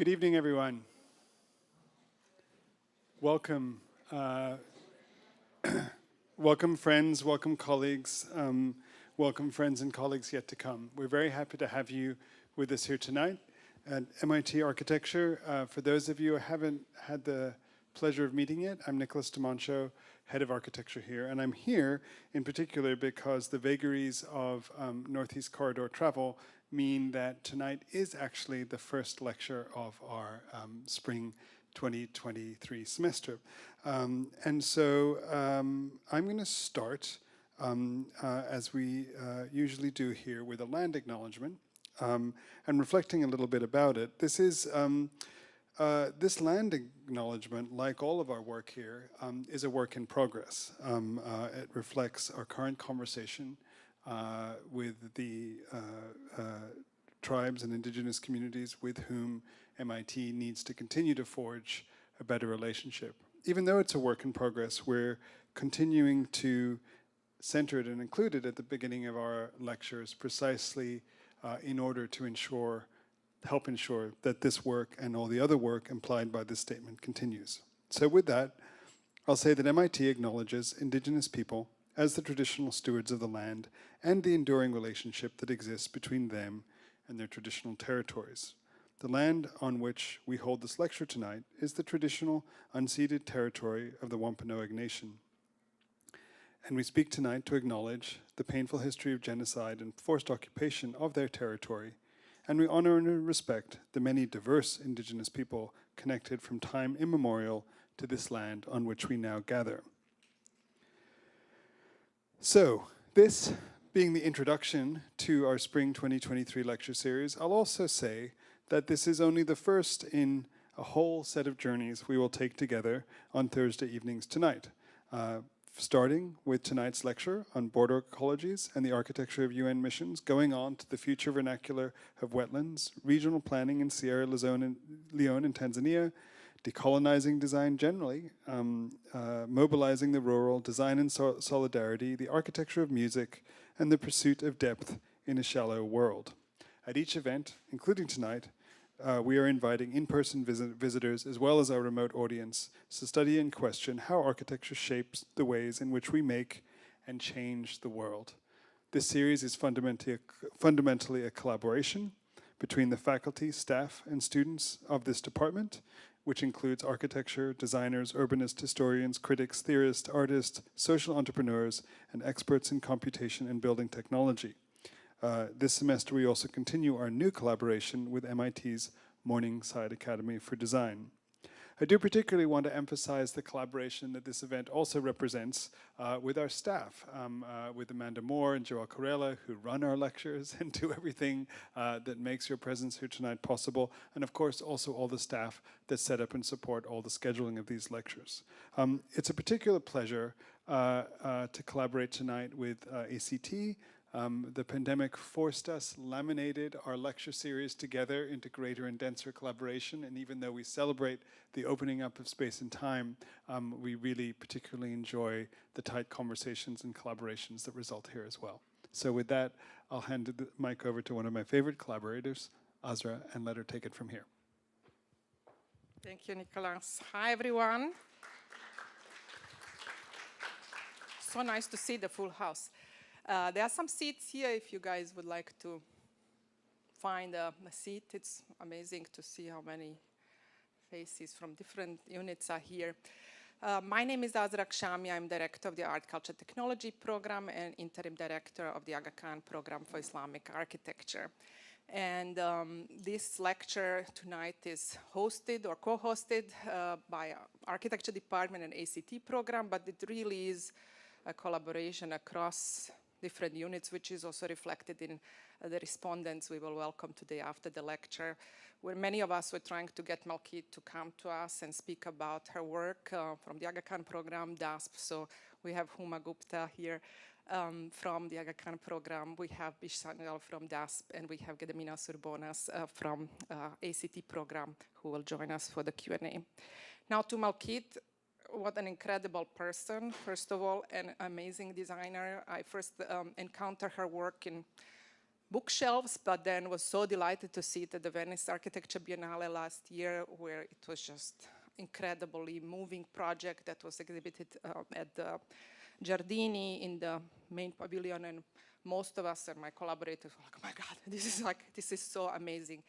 Good evening, everyone. Welcome. Welcome, friends. Welcome, colleagues. Welcome, friends and colleagues yet to come. We're very happy to have you with us here tonight at MIT Architecture. For those of you who haven't had the pleasure of meeting yet, I'm Nicholas Demoncho, Head of Architecture here. And I'm here in particular because the vagaries of Northeast Corridor travel mean that tonight is actually the first lecture of our spring 2023 semester. And so I'm going to start, as we usually do here, with a land acknowledgement and reflecting a little bit about it. This is this land acknowledgement, like all of our work here, is a work in progress. It reflects our current conversation with the tribes and indigenous communities with whom MIT needs to continue to forge a better relationship. Even though it's a work in progress, we're continuing to center it and include it at the beginning of our lectures precisely in order to help ensure that this work and all the other work implied by this statement continues. So with that, I'll say that MIT acknowledges indigenous people as the traditional stewards of the land and the enduring relationship that exists between them and their traditional territories. The land on which we hold this lecture tonight is the traditional unceded territory of the Wampanoag Nation. And we speak tonight to acknowledge the painful history of genocide and forced occupation of their territory, and we honor and respect the many diverse indigenous people connected from time immemorial to this land on which we now gather. So, this being the introduction to our Spring 2023 lecture series, I'll also say that this is only the first in a whole set of journeys we will take together on Thursday evenings tonight, starting with tonight's lecture on border ecologies and the architecture of UN missions, going on to the future vernacular of wetlands, regional planning in Sierra Leone and Tanzania, decolonizing design generally, mobilizing the rural, design and solidarity, the architecture of music, and the pursuit of depth in a shallow world. At each event, including tonight, we are inviting in-person visitors as well as our remote audience to study and question how architecture shapes the ways in which we make and change the world. This series is fundamentally a collaboration between the faculty, staff, and students of this department, which includes architecture, designers, urbanists, historians, critics, theorists, artists, social entrepreneurs, and experts in computation and building technology. This semester, we also continue our new collaboration with MIT's Morningside Academy for Design. I do particularly want to emphasize the collaboration that this event also represents with our staff, with Amanda Moore and Joel Corella, who run our lectures and do everything that makes your presence here tonight possible, and of course also all the staff that set up and support all the scheduling of these lectures. It's a particular pleasure to collaborate tonight with ACT. The pandemic forced us, laminated our lecture series together into greater and denser collaboration, and even though we celebrate the opening up of space and time, we really particularly enjoy the tight conversations and collaborations that result here as well. So with that, I'll hand the mic over to one of my favorite collaborators, Azra, and let her take it from here. Thank you, Nicholas. Hi, everyone. So nice to see the full house. There are some seats here if you guys would like to find a seat. It's amazing to see how many faces from different units are here. My name is Azra Kshami. I'm director of the Art Culture Technology program and interim director of the Aga Khan program for Islamic architecture. And this lecture tonight is hosted or co-hosted by Architecture Department and ACT program, but it really is a collaboration across different units, which is also reflected in the respondents we will welcome today after the lecture, where many of us were trying to get Malkit to come to us and speak about her work from the Aga Khan program, DASP. So we have Huma Gupta here from the Aga Khan program. We have Bish Sangal from DASP, and we have Gedemina Surbonas from ACT program who will join us for the Q&A. Now to Malkit. What an incredible person, first of all, an amazing designer. I first encountered her work in bookshelves, but then was so delighted to see it at the Venice Architecture Biennale last year, where it was just incredibly moving project that was exhibited at the Giardini in the main pavilion, and most of us and my collaborators were like, oh my God, this is so amazing.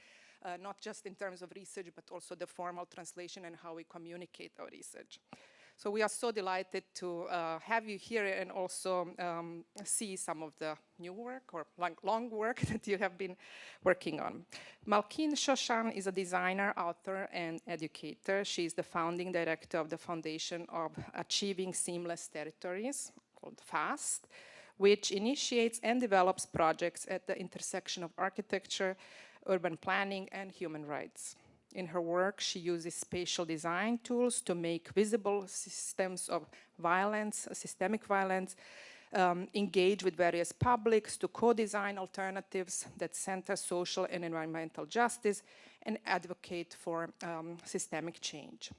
Not just in terms of research, but also the formal translation and how we communicate our research. So we are so delighted to have you here and also see some of the new work or long work that you have been working on. Malkit Shoshan is a designer, author, and educator. She is the founding director of the Foundation of Achieving Seamless Territories, called FAST, which initiates and develops projects at the intersection of architecture, urban planning, and human rights. In her work, she uses spatial design tools to make visible systems of violence, systemic violence, engage with various publics to co-design alternatives that center social and environmental justice and advocate for systemic change.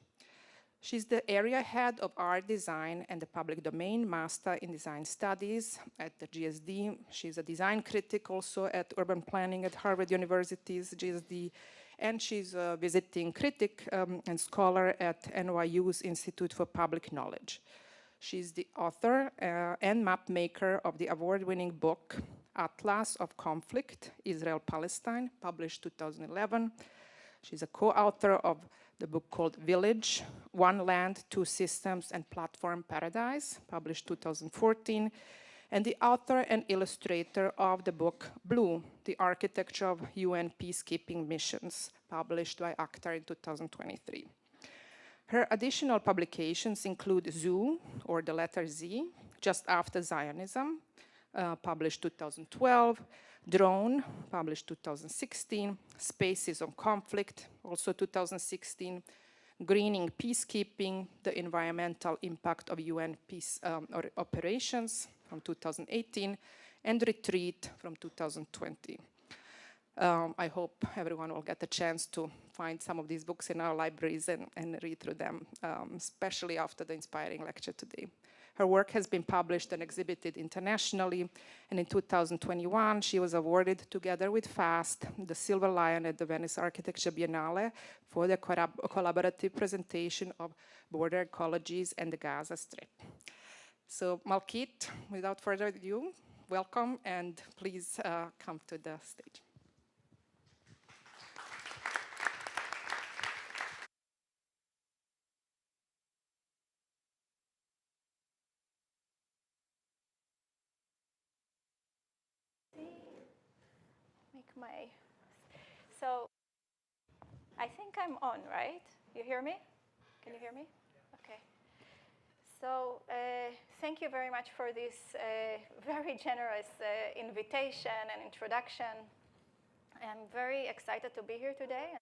She's the area head of art design and the public domain master in design studies at the GSD. She's a design critic also at urban planning at Harvard University's GSD. And she's a visiting critic and scholar at NYU's Institute for Public Knowledge. She's the author and map maker of the award-winning book, Atlas of Conflict, Israel-Palestine, published 2011. She's a co-author of the book called Village, One Land, Two Systems and Platform Paradise, published 2014. And the author and illustrator of the book Blue, The Architecture of UN Peacekeeping Missions, published by Actar in 2023. Her additional publications include Zoo, or the letter Z, Just After Zionism, published 2012, Drone, published 2016, Spaces of Conflict, also 2016, Greening Peacekeeping, The Environmental Impact of UN Peace Operations, from 2018, and Retreat from 2020. I hope everyone will get a chance to find some of these books in our libraries and read through them, especially after the inspiring lecture today. Her work has been published and exhibited internationally, and in 2021, she was awarded, together with FAST, the Silver Lion at the Venice Architecture Biennale for the collaborative presentation of Border Ecologies and the Gaza Strip. So Malkit, without further ado, welcome, and please come to the stage. So I think I'm on, right? You hear me? Can you hear me? Okay. So thank you very much for this very generous invitation and introduction. I'm very excited to be here today.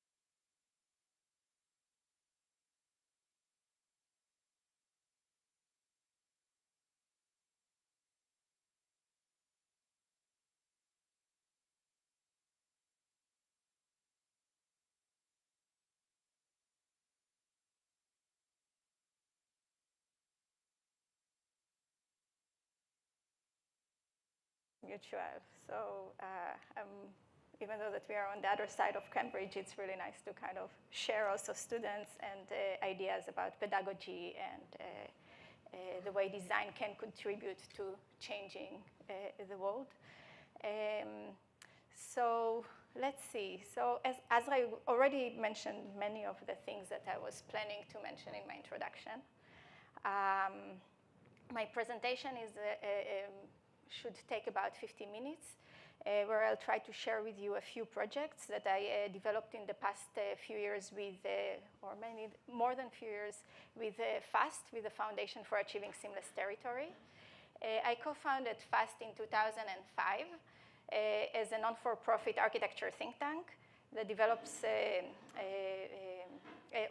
Mutual. So even though that we are on the other side of Cambridge, it's really nice to kind of share also students and ideas about pedagogy and the way design can contribute to changing the world. So let's see. So as I already mentioned many of the things that I was planning to mention in my introduction, my presentation is should take about 50 minutes, where I'll try to share with you a few projects that I developed in the past few years with, or maybe more than a few years, with FAST, with the Foundation for Achieving Seamless Territory. I co-founded FAST in 2005 as a non-for-profit architecture think tank that develops,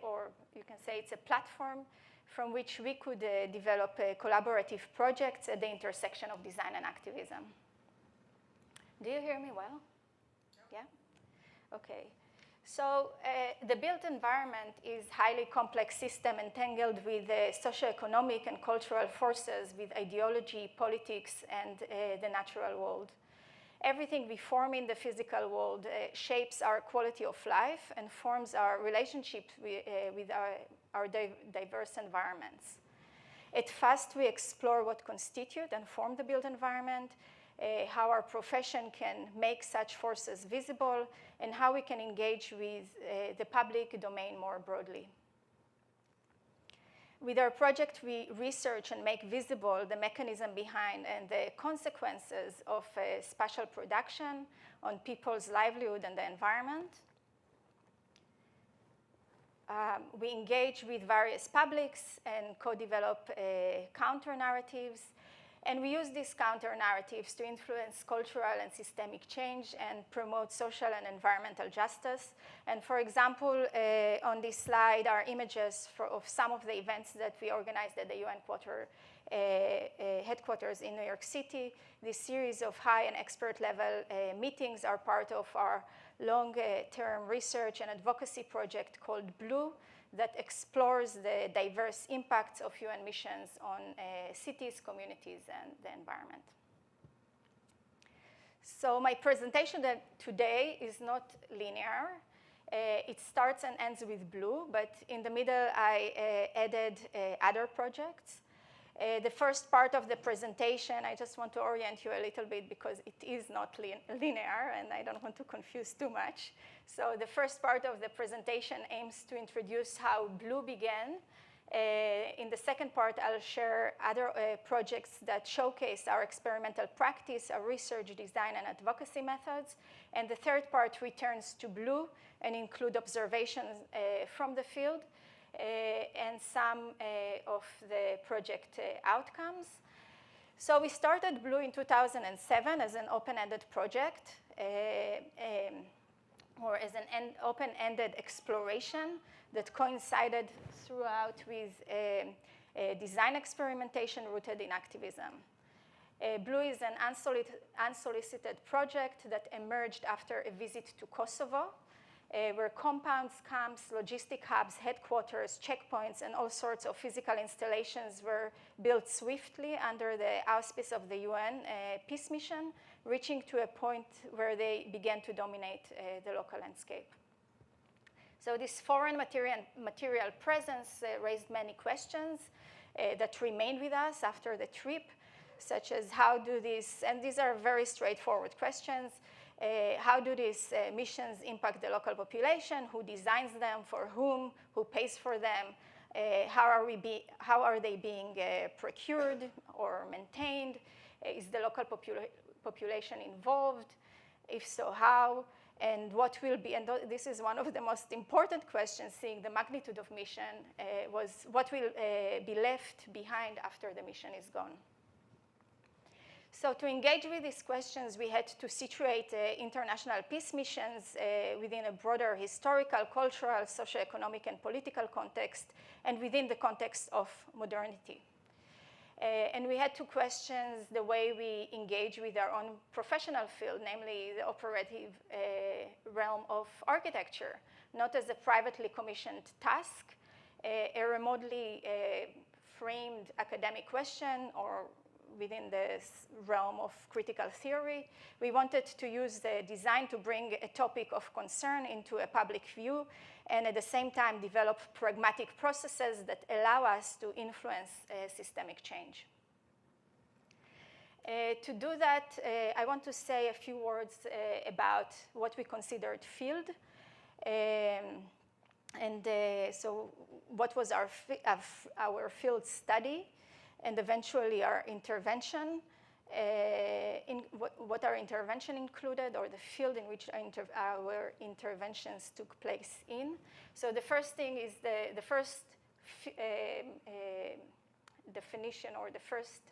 or you can say it's a platform from which we could develop collaborative projects at the intersection of design and activism. Do you hear me well? Yeah? Okay. So the built environment is a highly complex system entangled with socioeconomic and cultural forces, with ideology, politics, and the natural world. everything we form in the physical world shapes our quality of life and forms our relationship with our diverse environments. At FAST, we explore what constitute and form the built environment, how our profession can make such forces visible, and how we can engage with the public domain more broadly. With our project, we research and make visible the mechanism behind and the consequences of spatial production on people's livelihood and the environment. We engage with various publics and co-develop counter-narratives. And we use these counter-narratives to influence cultural and systemic change and promote social and environmental justice. And for example, on this slide are images of some of the events that we organized at the UN headquarters in New York City. This series of high and expert level meetings are part of our long-term research and advocacy project called BLUE, that explores the diverse impacts of UN missions on cities, communities, and the environment. So my presentation today is not linear. It starts and ends with BLUE, but in the middle I added other projects. The first part of the presentation, I just want to orient you a little bit because it is not linear and I don't want to confuse too much. So the first part of the presentation aims to introduce how BLUE began. In the second part, I'll share other projects that showcase our experimental practice, our research, design, and advocacy methods. And the third part returns to BLUE and include observations from the field and some of the project outcomes. So we started BLUE in 2007 as an open-ended project, or as an open-ended exploration that coincided throughout with design experimentation rooted in activism. BLUE is an unsolicited project that emerged after a visit to Kosovo, where compounds, camps, logistic hubs, headquarters, checkpoints, and all sorts of physical installations were built swiftly under the auspice of the UN peace mission, reaching to a point where they began to dominate the local landscape. So this foreign material presence raised many questions that remained with us after the trip, such as how do these, and these are very straightforward questions, how do these missions impact the local population? Who designs them? For whom? Who pays for them? How are they being procured or maintained? Is the local population involved? If so, how? And what will be, and this is one of the most important questions, seeing the magnitude of mission, was what will be left behind after the mission is gone. So to engage with these questions, we had to situate international peace missions within a broader historical, cultural, socioeconomic, and political context, and within the context of modernity. And we had to question the way we engage with our own professional field, namely the operative realm of architecture, not as a privately commissioned task, a remotely framed academic question, or within the realm of critical theory. We wanted to use the design to bring a topic of concern into a public view, and at the same time develop pragmatic processes that allow us to influence systemic change. To do that, I want to say a few words about what we considered field. So what was our field study, and eventually our intervention, what our intervention included, or the field in which our interventions took place in. So the first thing is the first definition, or the first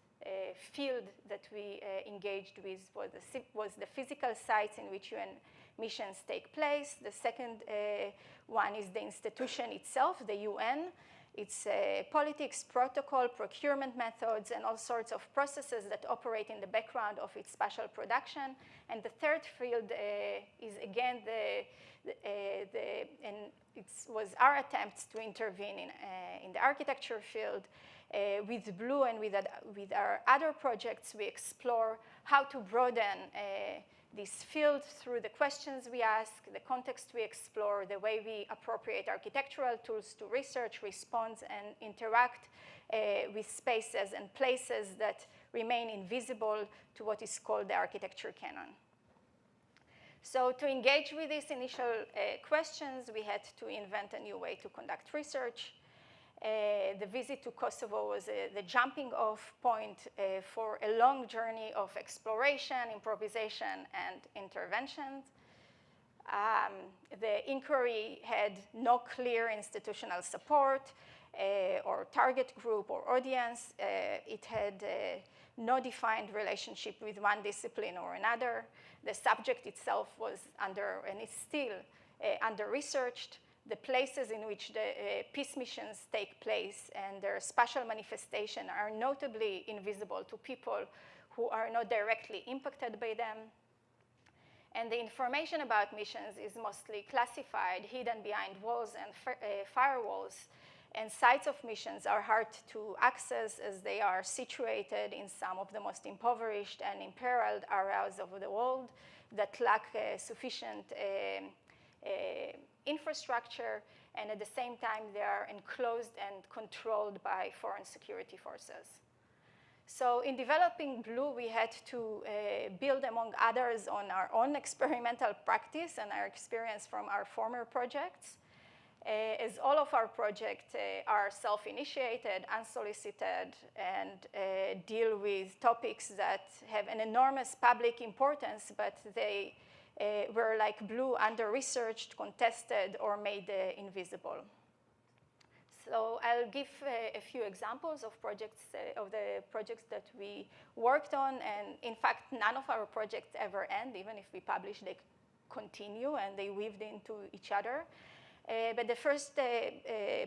field that we engaged with was the physical sites in which UN missions take place. The second one is the institution itself, the UN. It's politics, protocol, procurement methods, and all sorts of processes that operate in the background of its spatial production. And the third field is, again, and it was our attempts to intervene in the architecture field. With BLUE and with our other projects, we explore how to broaden this field through the questions we ask, the context we explore, the way we appropriate architectural tools to research, respond, and interact with spaces and places that remain invisible to what is called the architecture canon. So to engage with these initial questions, we had to invent a new way to conduct research. The visit to Kosovo was the jumping off point for a long journey of exploration, improvisation, and interventions. The inquiry had no clear institutional support or target group or audience. It had no defined relationship with one discipline or another. The subject itself was under, and is still under-researched. The places in which the peace missions take place and their spatial manifestation are notably invisible to people who are not directly impacted by them. And the information about missions is mostly classified, hidden behind walls and firewalls. And sites of missions are hard to access as they are situated in some of the most impoverished and imperiled areas of the world that lack sufficient infrastructure, and at the same time they are enclosed and controlled by foreign security forces. So in developing Blue, we had to build, among others, on our own experimental practice and our experience from our former projects. As all of our projects are self-initiated, unsolicited, and deal with topics that have an enormous public importance, but they were like Blue, under-researched, contested, or made invisible. So I'll give a few examples of projects, of the projects that we worked on, and in fact, none of our projects ever end. Even if we publish, they continue, and they weaved into each other. But the first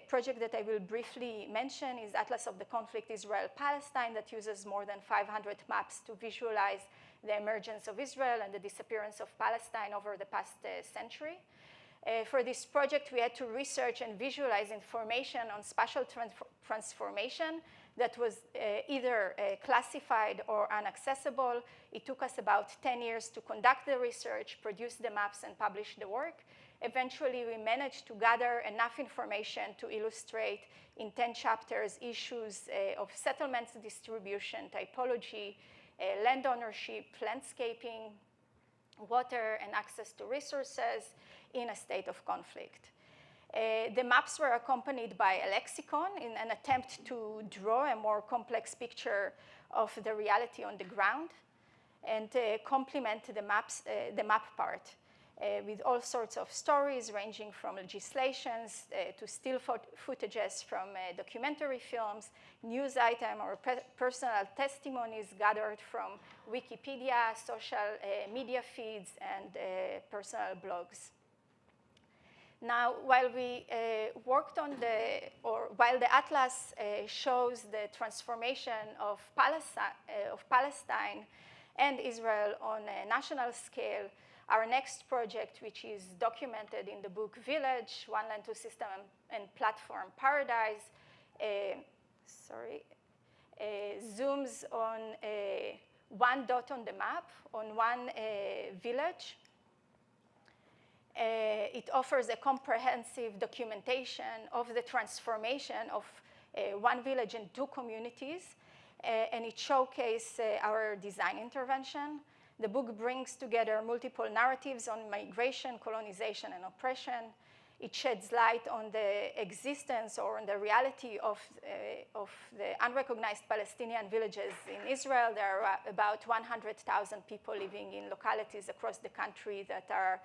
project that I will briefly mention is Atlas of the Conflict Israel-Palestine, that uses more than 500 maps to visualize the emergence of Israel and the disappearance of Palestine over the past century. For this project, we had to research and visualize information on spatial transformation that was either classified or inaccessible. It took us about 10 years to conduct the research, produce the maps, and publish the work. Eventually, we managed to gather enough information to illustrate in 10 chapters issues of settlements distribution, typology, land ownership, landscaping, water, and access to resources in a state of conflict. The maps were accompanied by a lexicon in an attempt to draw a more complex picture of the reality on the ground and complement the map part. With all sorts of stories ranging from legislations to still footages from documentary films, news items, or personal testimonies gathered from Wikipedia, social media feeds, and personal blogs. Now, while we worked on while the Atlas shows the transformation of Palestine and Israel on a national scale, our next project, which is documented in the book Village, One Land, Two System, and Platform Paradise, zooms on one dot on the map, on one village. It offers a comprehensive documentation of the transformation of one village and two communities, and it showcases our design intervention. The book brings together multiple narratives on migration, colonization, and oppression. It sheds light on the existence or on the reality of the unrecognized Palestinian villages in Israel. There are about 100,000 people living in localities across the country that are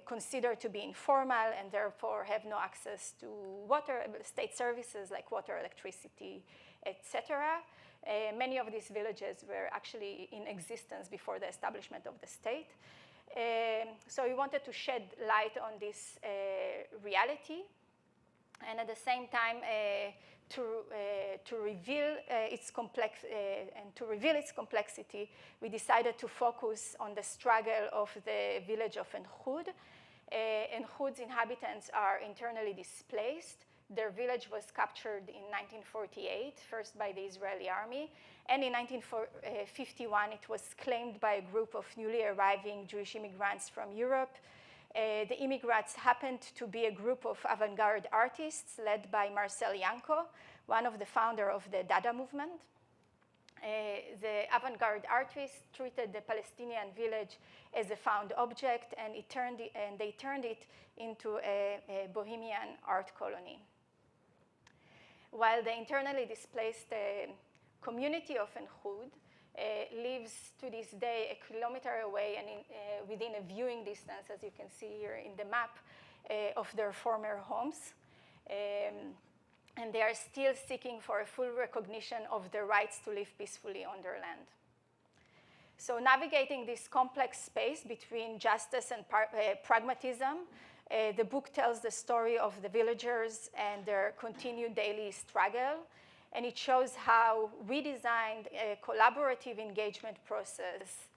considered to be informal and therefore have no access to water, state services like water, electricity, etc. Many of these villages were actually in existence before the establishment of the state. So we wanted to shed light on this reality, and at the same time to reveal its complexity, we decided to focus on the struggle of the village of En Khud. En Khud's inhabitants are internally displaced. Their village was captured in 1948, first by the Israeli army, and in 1951 it was claimed by a group of newly arriving Jewish immigrants from Europe. The immigrants happened to be a group of avant-garde artists led by Marcel Janko, one of the founders of the Dada movement. The avant-garde artists treated the Palestinian village as a found object, and they turned it into a Bohemian art colony. While the internally displaced community of Enhud lives to this day a kilometer away and within a viewing distance, as you can see here in the map, of their former homes. And they are still seeking for a full recognition of their rights to live peacefully on their land. So navigating this complex space between justice and pragmatism, the book tells the story of the villagers and their continued daily struggle, and it shows how we designed a collaborative engagement process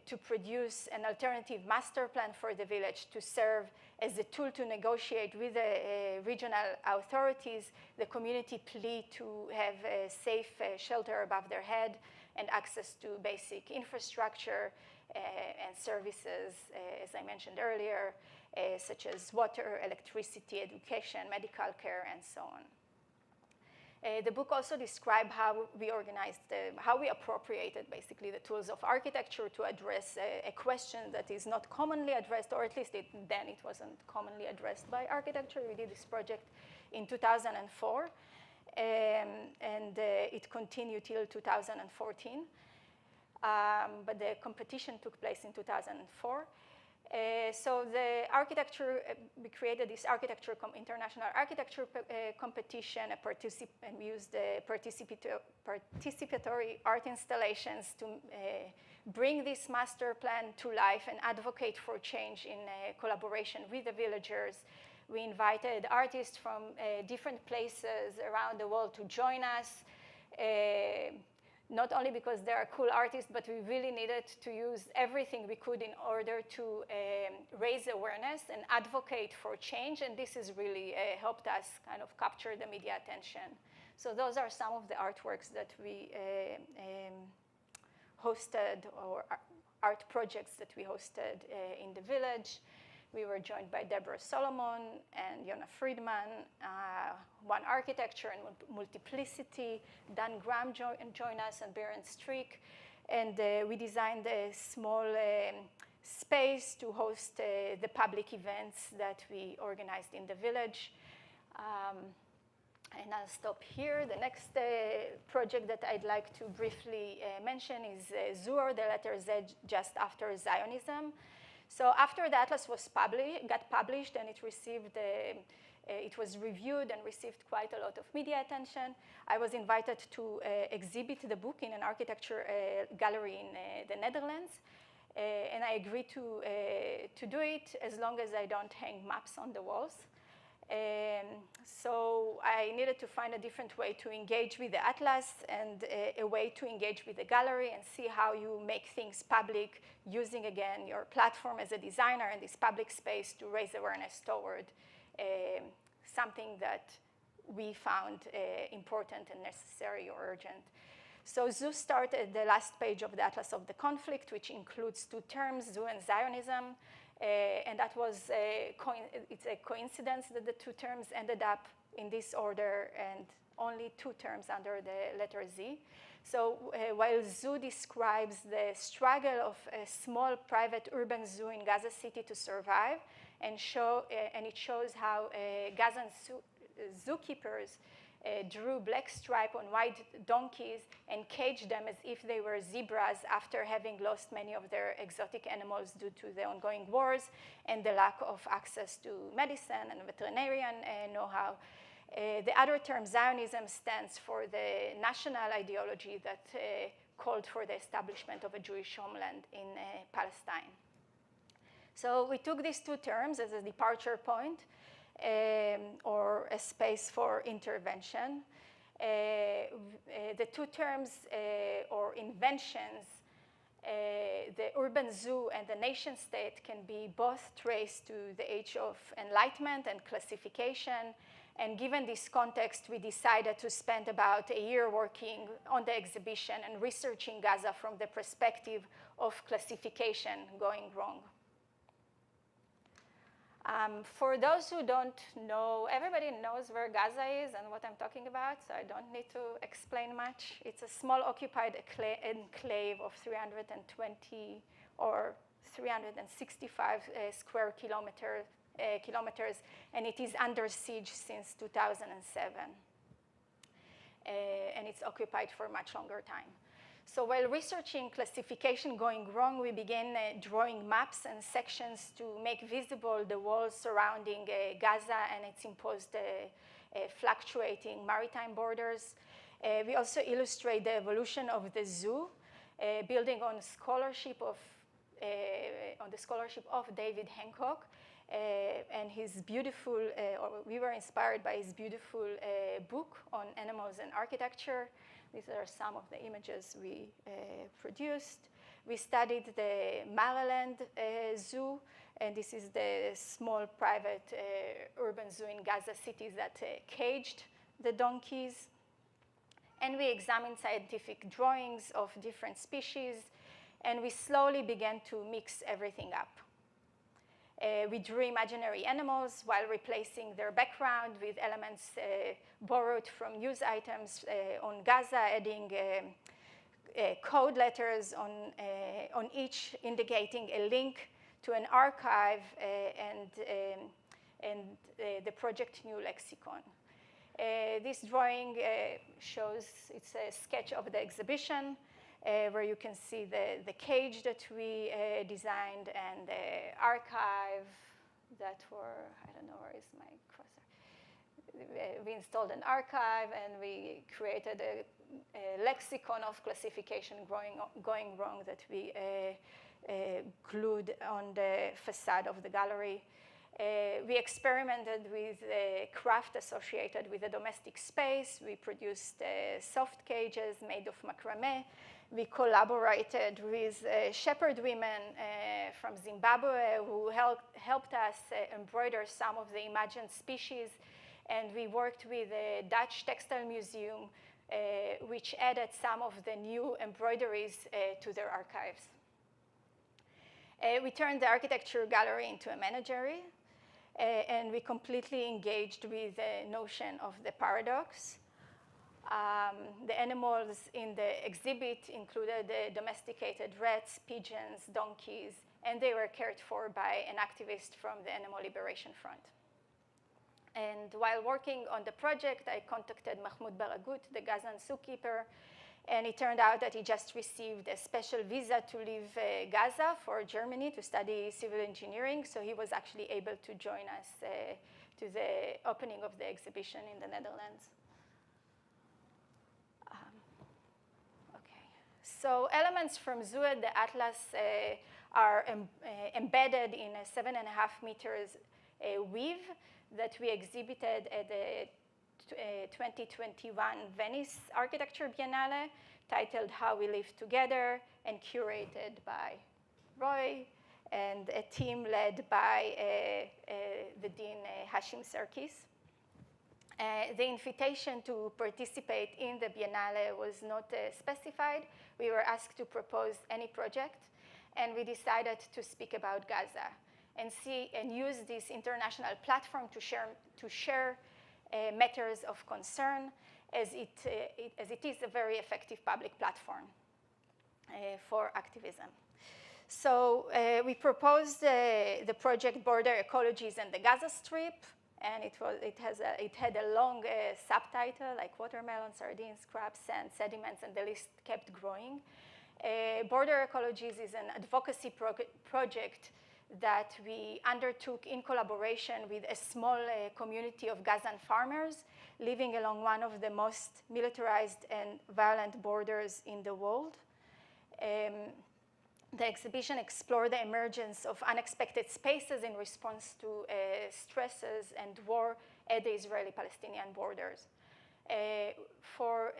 to produce an alternative master plan for the village to serve as a tool to negotiate with the regional authorities the community plea to have a safe shelter above their head and access to basic infrastructure and services, as I mentioned earlier, such as water, electricity, education, medical care, and so on. The book also describes how we organized, how we appropriated basically the tools of architecture to address a question that is not commonly addressed, or at least then it wasn't commonly addressed by architecture. We did this project in 2004, and it continued till 2014. But the competition took place in 2004. So the architecture, we created this international architecture competition, and we used participatory art installations to bring this master plan to life and advocate for change in collaboration with the villagers. We invited artists from different places around the world to join us. Not only because they are cool artists, but we really needed to use everything we could in order to raise awareness and advocate for change, and this has really helped us kind of capture the media attention. So those are some of the artworks that we hosted, or art projects that we hosted in the village. We were joined by Deborah Solomon and Yona Friedman, One Architecture and Multiplicity. Dan Graham joined us, and Beren Strick. And we designed a small space to host the public events that we organized in the village. And I'll stop here. The next project that I'd like to briefly mention is Zur, the letter Z just after Zionism. So after the atlas got published, and it was reviewed and received quite a lot of media attention, I was invited to exhibit the book in an architecture gallery in the Netherlands. And I agreed to do it as long as I don't hang maps on the walls. So I needed to find a different way to engage with the atlas and a way to engage with the gallery and see how you make things public, using, again, your platform as a designer and this public space to raise awareness toward something that we found important and necessary or urgent. So Zoo started the last page of the Atlas of the Conflict, which includes two terms, Zoo and Zionism. And that was it's a coincidence that the two terms ended up in this order, and only two terms under the letter Z. So while Zoo describes the struggle of a small private urban zoo in Gaza City to survive, and it shows how Gazan zookeepers drew black stripe on white donkeys and caged them as if they were zebras after having lost many of their exotic animals due to the ongoing wars and the lack of access to medicine and veterinarian know-how. The other term, Zionism, stands for the national ideology that called for the establishment of a Jewish homeland in Palestine. So we took these two terms as a departure point, or a space for intervention. The two terms, or inventions, the urban zoo and the nation state, can be both traced to the age of enlightenment and classification, And given this context, we decided to spend about a year working on the exhibition and researching Gaza from the perspective of classification going wrong. For those who don't know, everybody knows where Gaza is and what I'm talking about, so I don't need to explain much. It's a small occupied enclave of 320 or 365 square kilometers, and it is under siege since 2007. And it's occupied for a much longer time. So while researching classification going wrong, we began drawing maps and sections to make visible the walls surrounding Gaza and its imposed fluctuating maritime borders. We also illustrate the evolution of the zoo, building on the scholarship of David Hancock, and his beautiful, we were inspired by his beautiful book on animals and architecture. These are some of the images we produced. We studied the Maryland Zoo, and this is the small private urban zoo in Gaza City that caged the donkeys. And we examined scientific drawings of different species, and we slowly began to mix everything up. We drew imaginary animals while replacing their background with elements borrowed from news items on Gaza, adding code letters on each indicating a link to an archive and the project new lexicon. This drawing shows, it's a sketch of the exhibition, where you can see the cage that we designed and the archive that were, I don't know, where is my cursor? We installed an archive and we created a lexicon of classification going wrong that we glued on the facade of the gallery. We experimented with craft associated with the domestic space. We produced soft cages made of macrame. We collaborated with shepherd women from Zimbabwe who helped us embroider some of the imagined species. And we worked with the Dutch Textile Museum, which added some of the new embroideries to their archives. We turned the architecture gallery into a menagerie, and we completely engaged with the notion of the paradox. The animals in the exhibit included domesticated rats, pigeons, donkeys, and they were cared for by an activist from the Animal Liberation Front. And while working on the project, I contacted Mahmoud Baragut, the Gazan zookeeper, and it turned out that he just received a special visa to leave Gaza for Germany to study civil engineering, so he was actually able to join us to the opening of the exhibition in the Netherlands. So elements from Zoo at the Atlas are embedded in a 7.5 meters weave that we exhibited at the 2021 Venice Architecture Biennale, titled How We Live Together, and curated by Roy, and a team led by the Dean Hashim Serkis. The invitation to participate in the Biennale was not specified. We were asked to propose any project, and we decided to speak about Gaza and use this international platform to share matters of concern, as it is a very effective public platform for activism. So we proposed the project Border Ecologies and the Gaza Strip, and it had a long subtitle like watermelon, sardines, crabs, sand, sediments, and the list kept growing. Border Ecologies is an advocacy project that we undertook in collaboration with a small community of Gazan farmers living along one of the most militarized and violent borders in the world. The exhibition explored the emergence of unexpected spaces in response to stresses and war at the Israeli-Palestinian borders. For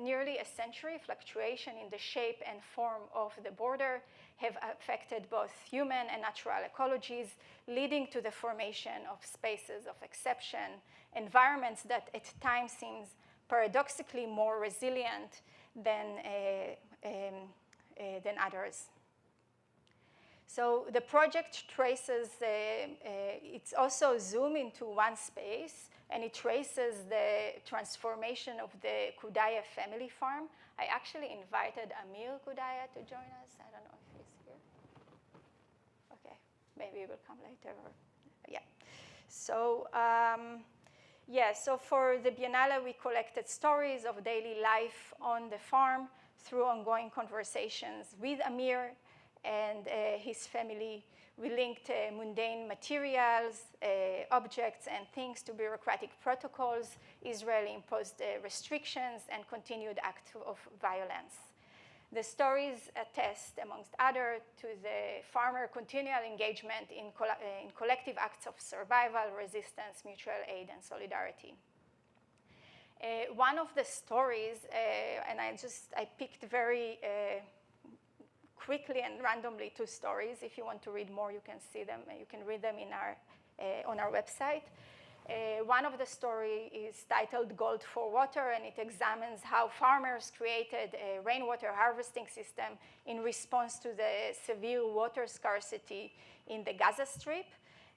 nearly a century, fluctuation in the shape and form of the border have affected both human and natural ecologies, leading to the formation of spaces of exception, environments that at times seems paradoxically more resilient than others. So the project traces, it's also zoomed into one space, and it traces the transformation of the Kudaya family farm. I actually invited Amir Kudaya to join us. I don't know if he's here. Okay, maybe he will come later. Or, yeah. So, so for the Biennale, we collected stories of daily life on the farm through ongoing conversations with Amir and his family. We linked mundane materials, objects, and things to bureaucratic protocols, Israeli-imposed restrictions, and continued acts of violence. The stories attest, amongst others, to the farmer continual engagement in collective acts of survival, resistance, mutual aid, and solidarity. One of the stories, and I picked very quickly and randomly 2 stories. If you want to read more, you can see them. You can read them on our website. One of the stories is titled Gold for Water, and it examines how farmers created a rainwater harvesting system in response to the severe water scarcity in the Gaza Strip.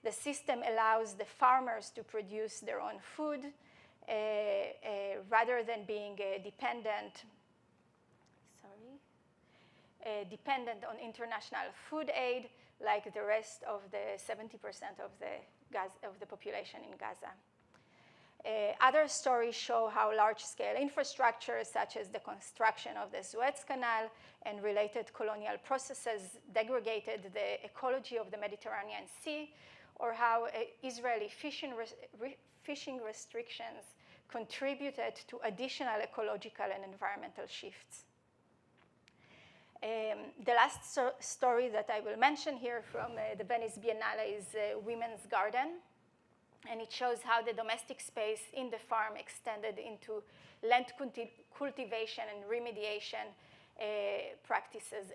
The system allows the farmers to produce their own food rather than being dependent on international food aid, like the rest of the 70% of the population in Gaza. Other stories show how large-scale infrastructure, such as the construction of the Suez Canal and related colonial processes, degraded the ecology of the Mediterranean Sea, or how Israeli fishing restrictions contributed to additional ecological and environmental shifts. The last story that I will mention here from the Venice Biennale is Women's Garden, and it shows how the domestic space in the farm extended into land cultivation and remediation practices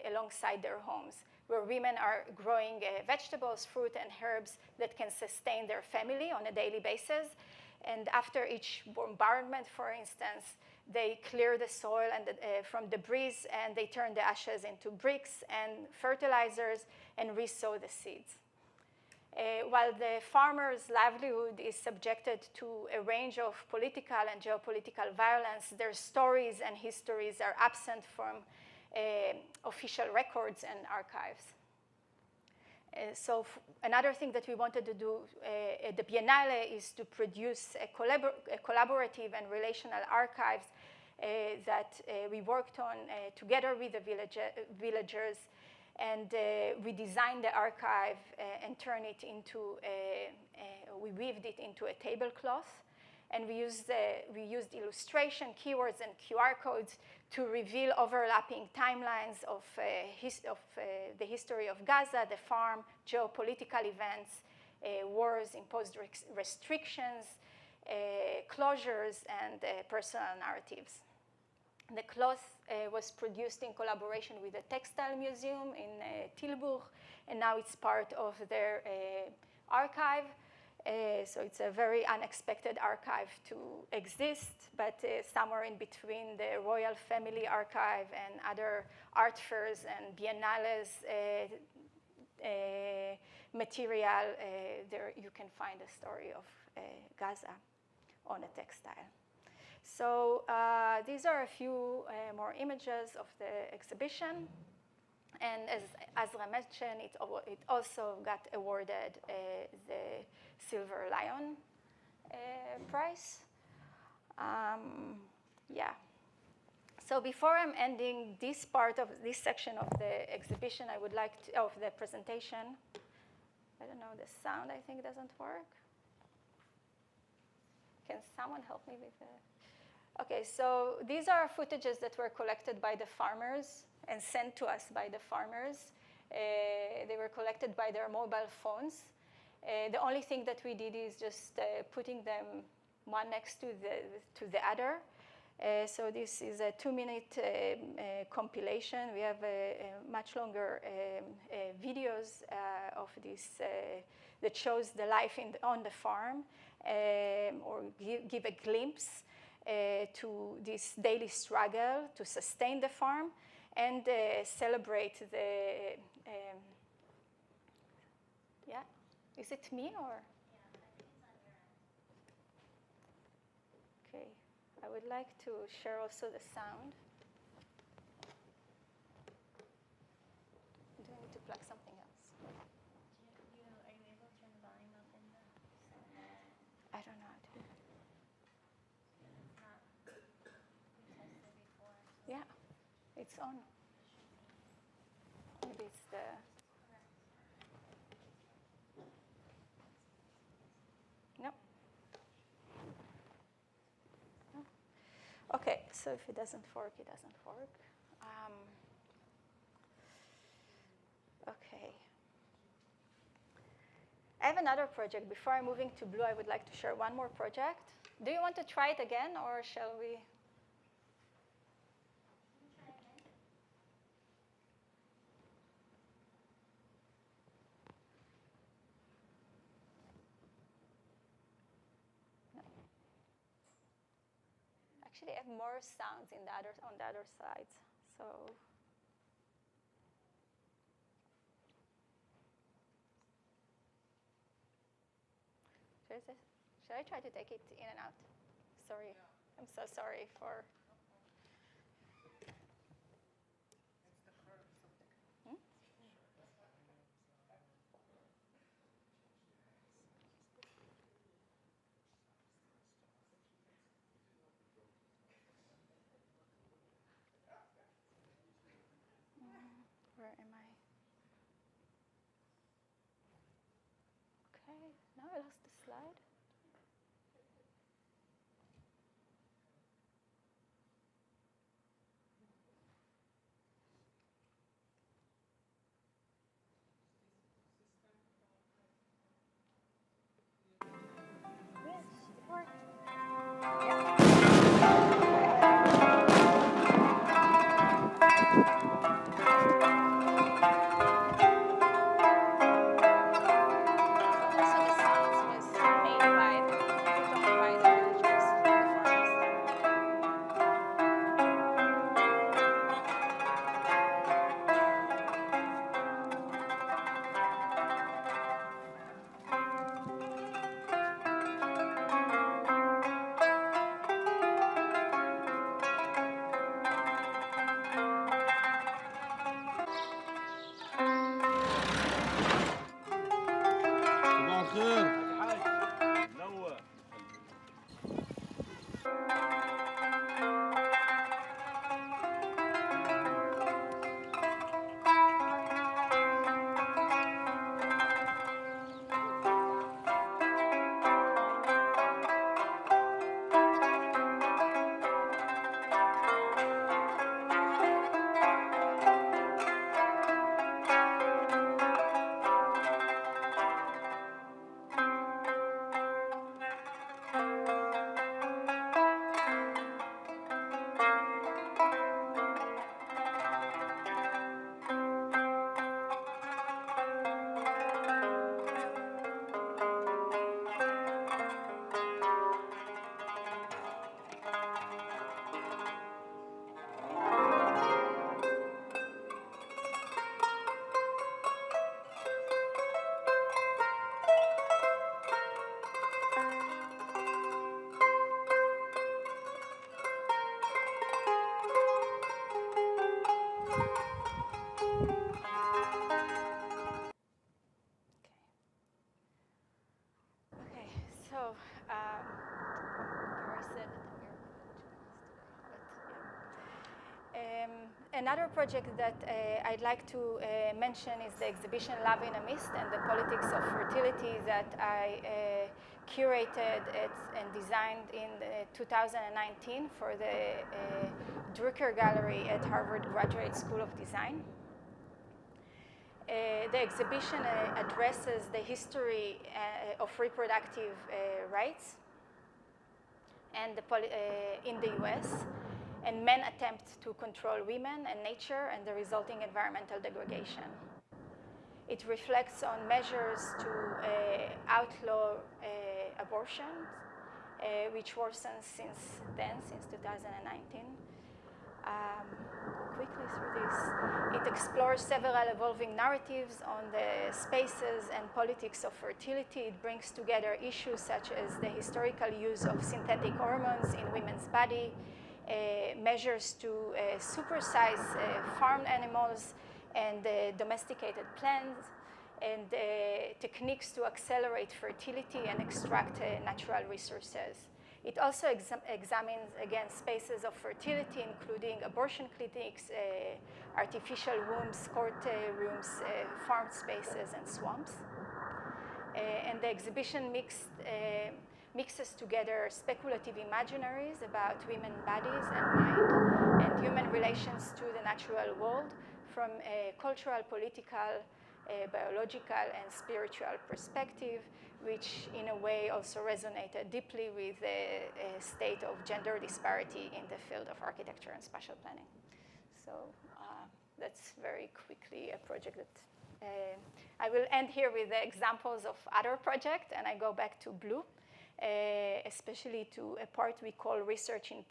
alongside their homes, where women are growing vegetables, fruit, and herbs that can sustain their family on a daily basis. And after each bombardment, for instance, they clear the soil and from debris, and they turn the ashes into bricks and fertilizers and resow the seeds. While the farmer's livelihood is subjected to a range of political and geopolitical violence, their stories and histories are absent from official records and archives. So another thing that we wanted to do at the Biennale is to produce a collaborative and relational archives that we worked on together with the villagers, and we designed the archive and turned it into, we weaved it into a tablecloth, and we used illustration, keywords, and QR codes to reveal overlapping timelines of the history of Gaza, the farm, geopolitical events, wars, imposed restrictions, closures, and personal narratives. The cloth was produced in collaboration with the Textile Museum in Tilburg, and now it's part of their archive. So it's a very unexpected archive to exist, but somewhere in between the royal family archive and other art fairs and biennales material, there you can find a story of Gaza on a textile. So these are a few more images of the exhibition. And as Azra mentioned, it also got awarded the Silver Lion Prize. Yeah. So before I'm ending this part of this section of the exhibition, I would like to, of the presentation. I don't know, the sound I think doesn't work. Can someone help me with the? Okay, so these are footages that were collected by the farmers and sent to us by the farmers. They were collected by their mobile phones. The only thing that we did is just putting them one next to the other. So this is a 2-minute compilation. We have much longer videos of this that shows the life on the farm, or give a glimpse to this daily struggle to sustain the farm and celebrate the, yeah, is it me or? Okay, I would like to share also the sound. Do I need to plug something else? Are you able to turn the volume up in the sound? I don't know how to do that. It's not, we tested before. So Yeah, it's on. Maybe it's the, no. No. Okay, so if it doesn't work, it doesn't work. Okay. I have another project. Before I'm moving to blue, I would like to share one more project. Do you want to try it again, or shall we? No. Actually, I have more sounds on the other sides. So. Should I try to take it in and out? Sorry. Yeah. I'm so sorry for. Hmm? Where am I? Okay, now I lost the slide. Yes, it worked. Also, the sounds was made by put on by the villagers and the farmers. صباح الخير حاج منور. Okay, so Gary said that we are going to today, but yeah. Another project that I'd like to mention is the exhibition Love in a Mist and the Politics of Fertility that I curated and designed in 2019 for the Drucker Gallery at Harvard Graduate School of Design. The exhibition addresses the history of reproductive rights and in the US, and men attempt to control women and nature and the resulting environmental degradation. It reflects on measures to outlaw abortions, which worsened since then, since 2019. Go quickly through this. It explores several evolving narratives on the spaces and politics of fertility. It brings together issues such as the historical use of synthetic hormones in women's body, measures to supersize farmed animals and domesticated plants, and techniques to accelerate fertility and extract natural resources. It also examines, again, spaces of fertility, including abortion clinics, artificial wombs, court rooms, farmed spaces, and swamps. And the exhibition mixes together speculative imaginaries about women's bodies and mind and human relations to the natural world from a cultural, political, biological, and spiritual perspective, which in a way also resonated deeply with the state of gender disparity in the field of architecture and spatial planning. So that's very quickly a project that I will end here with the examples of other projects, and I go back to blue, especially to a part we call research in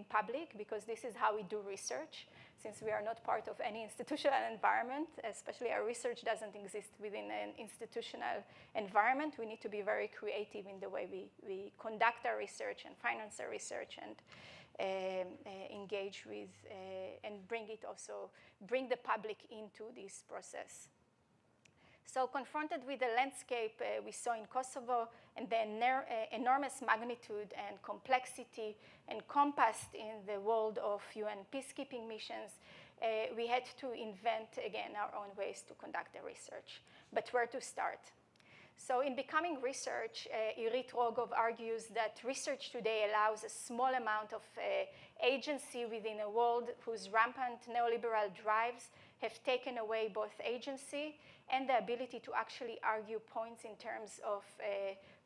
public, because this is how we do research. Since we are not part of any institutional environment, especially our research doesn't exist within an institutional environment, we need to be very creative in the way we conduct our research and finance our research and engage with and bring the public into this process. So confronted with the landscape we saw in Kosovo and the enormous magnitude and complexity encompassed in the world of UN peacekeeping missions, we had to invent, again, our own ways to conduct the research. But where to start? So in Becoming Research, Irit Rogov argues that research today allows a small amount of agency within a world whose rampant neoliberal drives have taken away both agency and the ability to actually argue points in terms of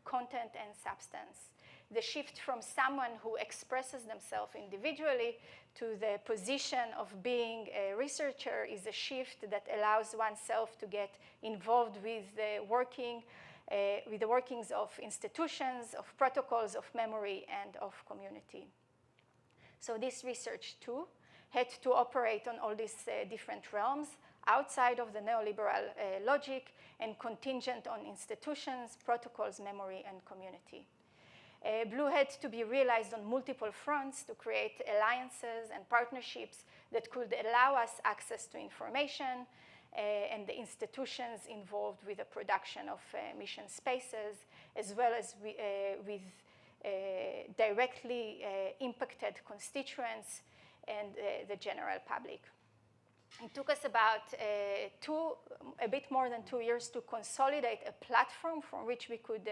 content and substance. The shift from someone who expresses themselves individually to the position of being a researcher is a shift that allows oneself to get involved with the workings of institutions, of protocols, of memory, and of community. So this research, too, had to operate on all these different realms outside of the neoliberal logic and contingent on institutions, protocols, memory, and community. Blue had to be realized on multiple fronts to create alliances and partnerships that could allow us access to information and the institutions involved with the production of mission spaces, as well as with directly impacted constituents and the general public. It took us about a bit more than 2 years to consolidate a platform from which we could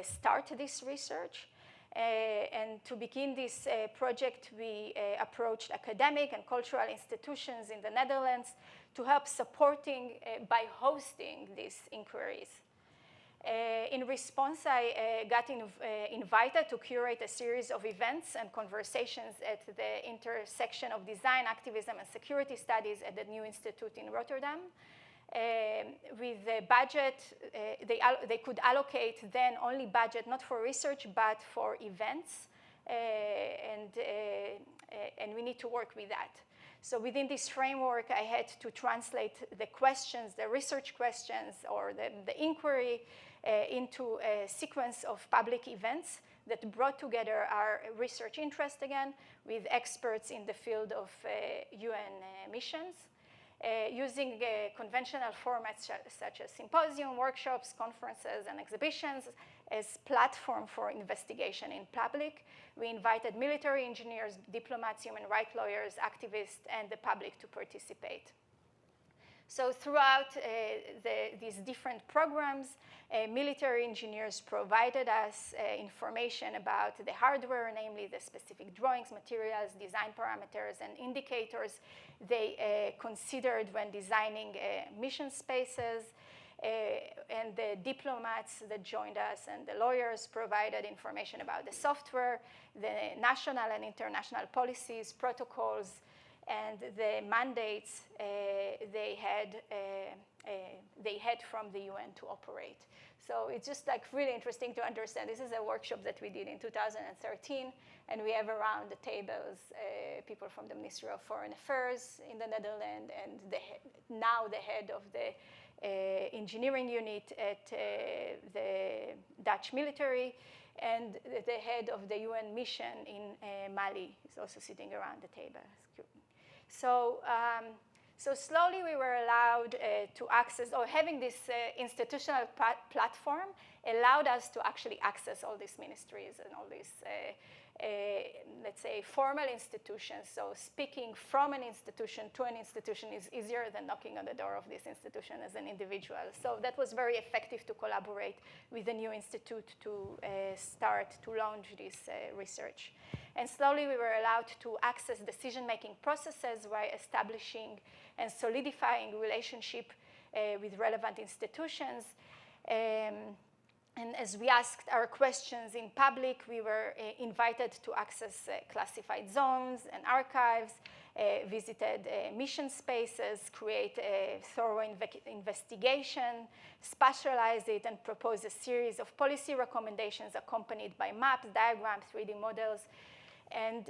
start this research. And to begin this project, we approached academic and cultural institutions in the Netherlands to help supporting by hosting these inquiries. In response, I got invited to curate a series of events and conversations at the intersection of design, activism, and security studies at the New Institute in Rotterdam. With the budget, they could allocate then only budget, not for research, but for events, and we need to work with that. So within this framework, I had to translate the questions, the research questions, or the inquiry into a sequence of public events that brought together our research interest again with experts in the field of UN missions, using conventional formats such as symposium, workshops, conferences, and exhibitions as platform for investigation in public. We invited military engineers, diplomats, human rights lawyers, activists, and the public to participate. So throughout these different programs, military engineers provided us information about the hardware, namely the specific drawings, materials, design parameters, and indicators they considered when designing mission spaces. and the diplomats that joined us and the lawyers provided information about the software, the national and international policies, protocols, and the mandates they had from the UN to operate. So it's just like really interesting to understand. This is a workshop that we did in 2013, and we have around the tables people from the Ministry of Foreign Affairs in the Netherlands, and now the head of the engineering unit at the Dutch military, and the head of the UN mission in Mali is also sitting around the table. So, so slowly we were allowed to access, or having this institutional platform allowed us to actually access all these ministries and all these, let's say, formal institutions. So speaking from an institution to an institution is easier than knocking on the door of this institution as an individual. So that was very effective to collaborate with the new institute to launch this research. And slowly we were allowed to access decision-making processes by establishing and solidifying relationship with relevant institutions. And as we asked our questions in public, we were invited to access classified zones and archives, visited mission spaces, create a thorough investigation, spatialize it, and propose a series of policy recommendations accompanied by maps, diagrams, 3D models. And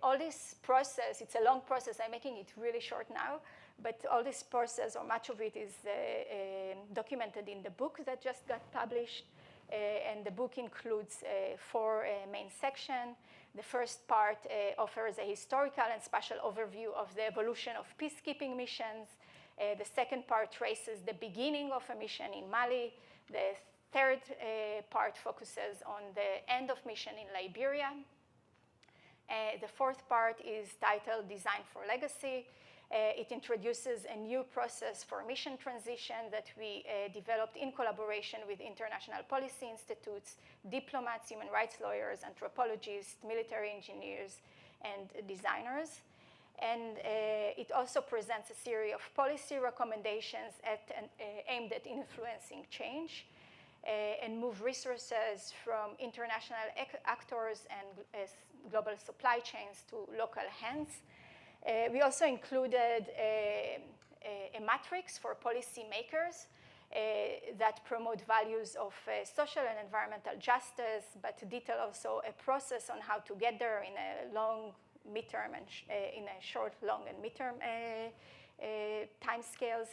all this process, it's a long process. I'm making it really short now. But all this process, or much of it, is documented in the book that just got published. And the book includes 4 main sections. The first part offers a historical and spatial overview of the evolution of peacekeeping missions. The second part traces the beginning of a mission in Mali. The third part focuses on the end of mission in Liberia. The fourth part is titled Design for Legacy. It introduces a new process for mission transition that we developed in collaboration with international policy institutes, diplomats, human rights lawyers, anthropologists, military engineers, and designers. And it also presents a series of policy recommendations aimed at influencing change and move resources from international actors and global supply chains to local hands. We also included a matrix for policymakers that promote values of social and environmental justice, but detail also a process on how to get there in a long, midterm, and in a short, long, and midterm timescales.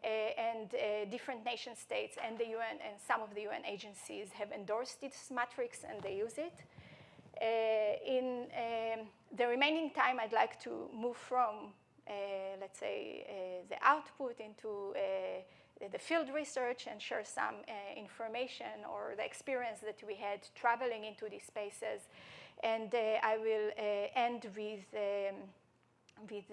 And different nation states and the UN and some of the UN agencies have endorsed this matrix, and they use it. In the remaining time, I'd like to move from, let's say, the output into the field research and share some information or the experience that we had traveling into these spaces. And I will end with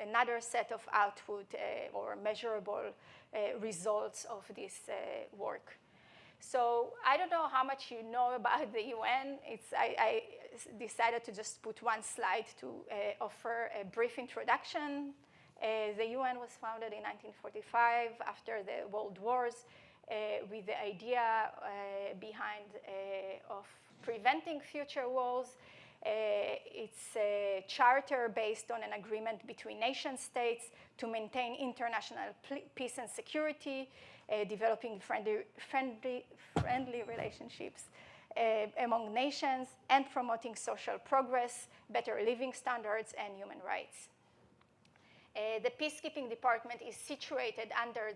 another set of output or measurable results of this work. So I don't know how much you know about the UN. I decided to just put one slide to offer a brief introduction. The UN was founded in 1945 after the World Wars with the idea behind of preventing future wars. It's a charter based on an agreement between nation states to maintain international peace and security, developing friendly relationships among nations, and promoting social progress, better living standards, and human rights. The Peacekeeping Department is situated under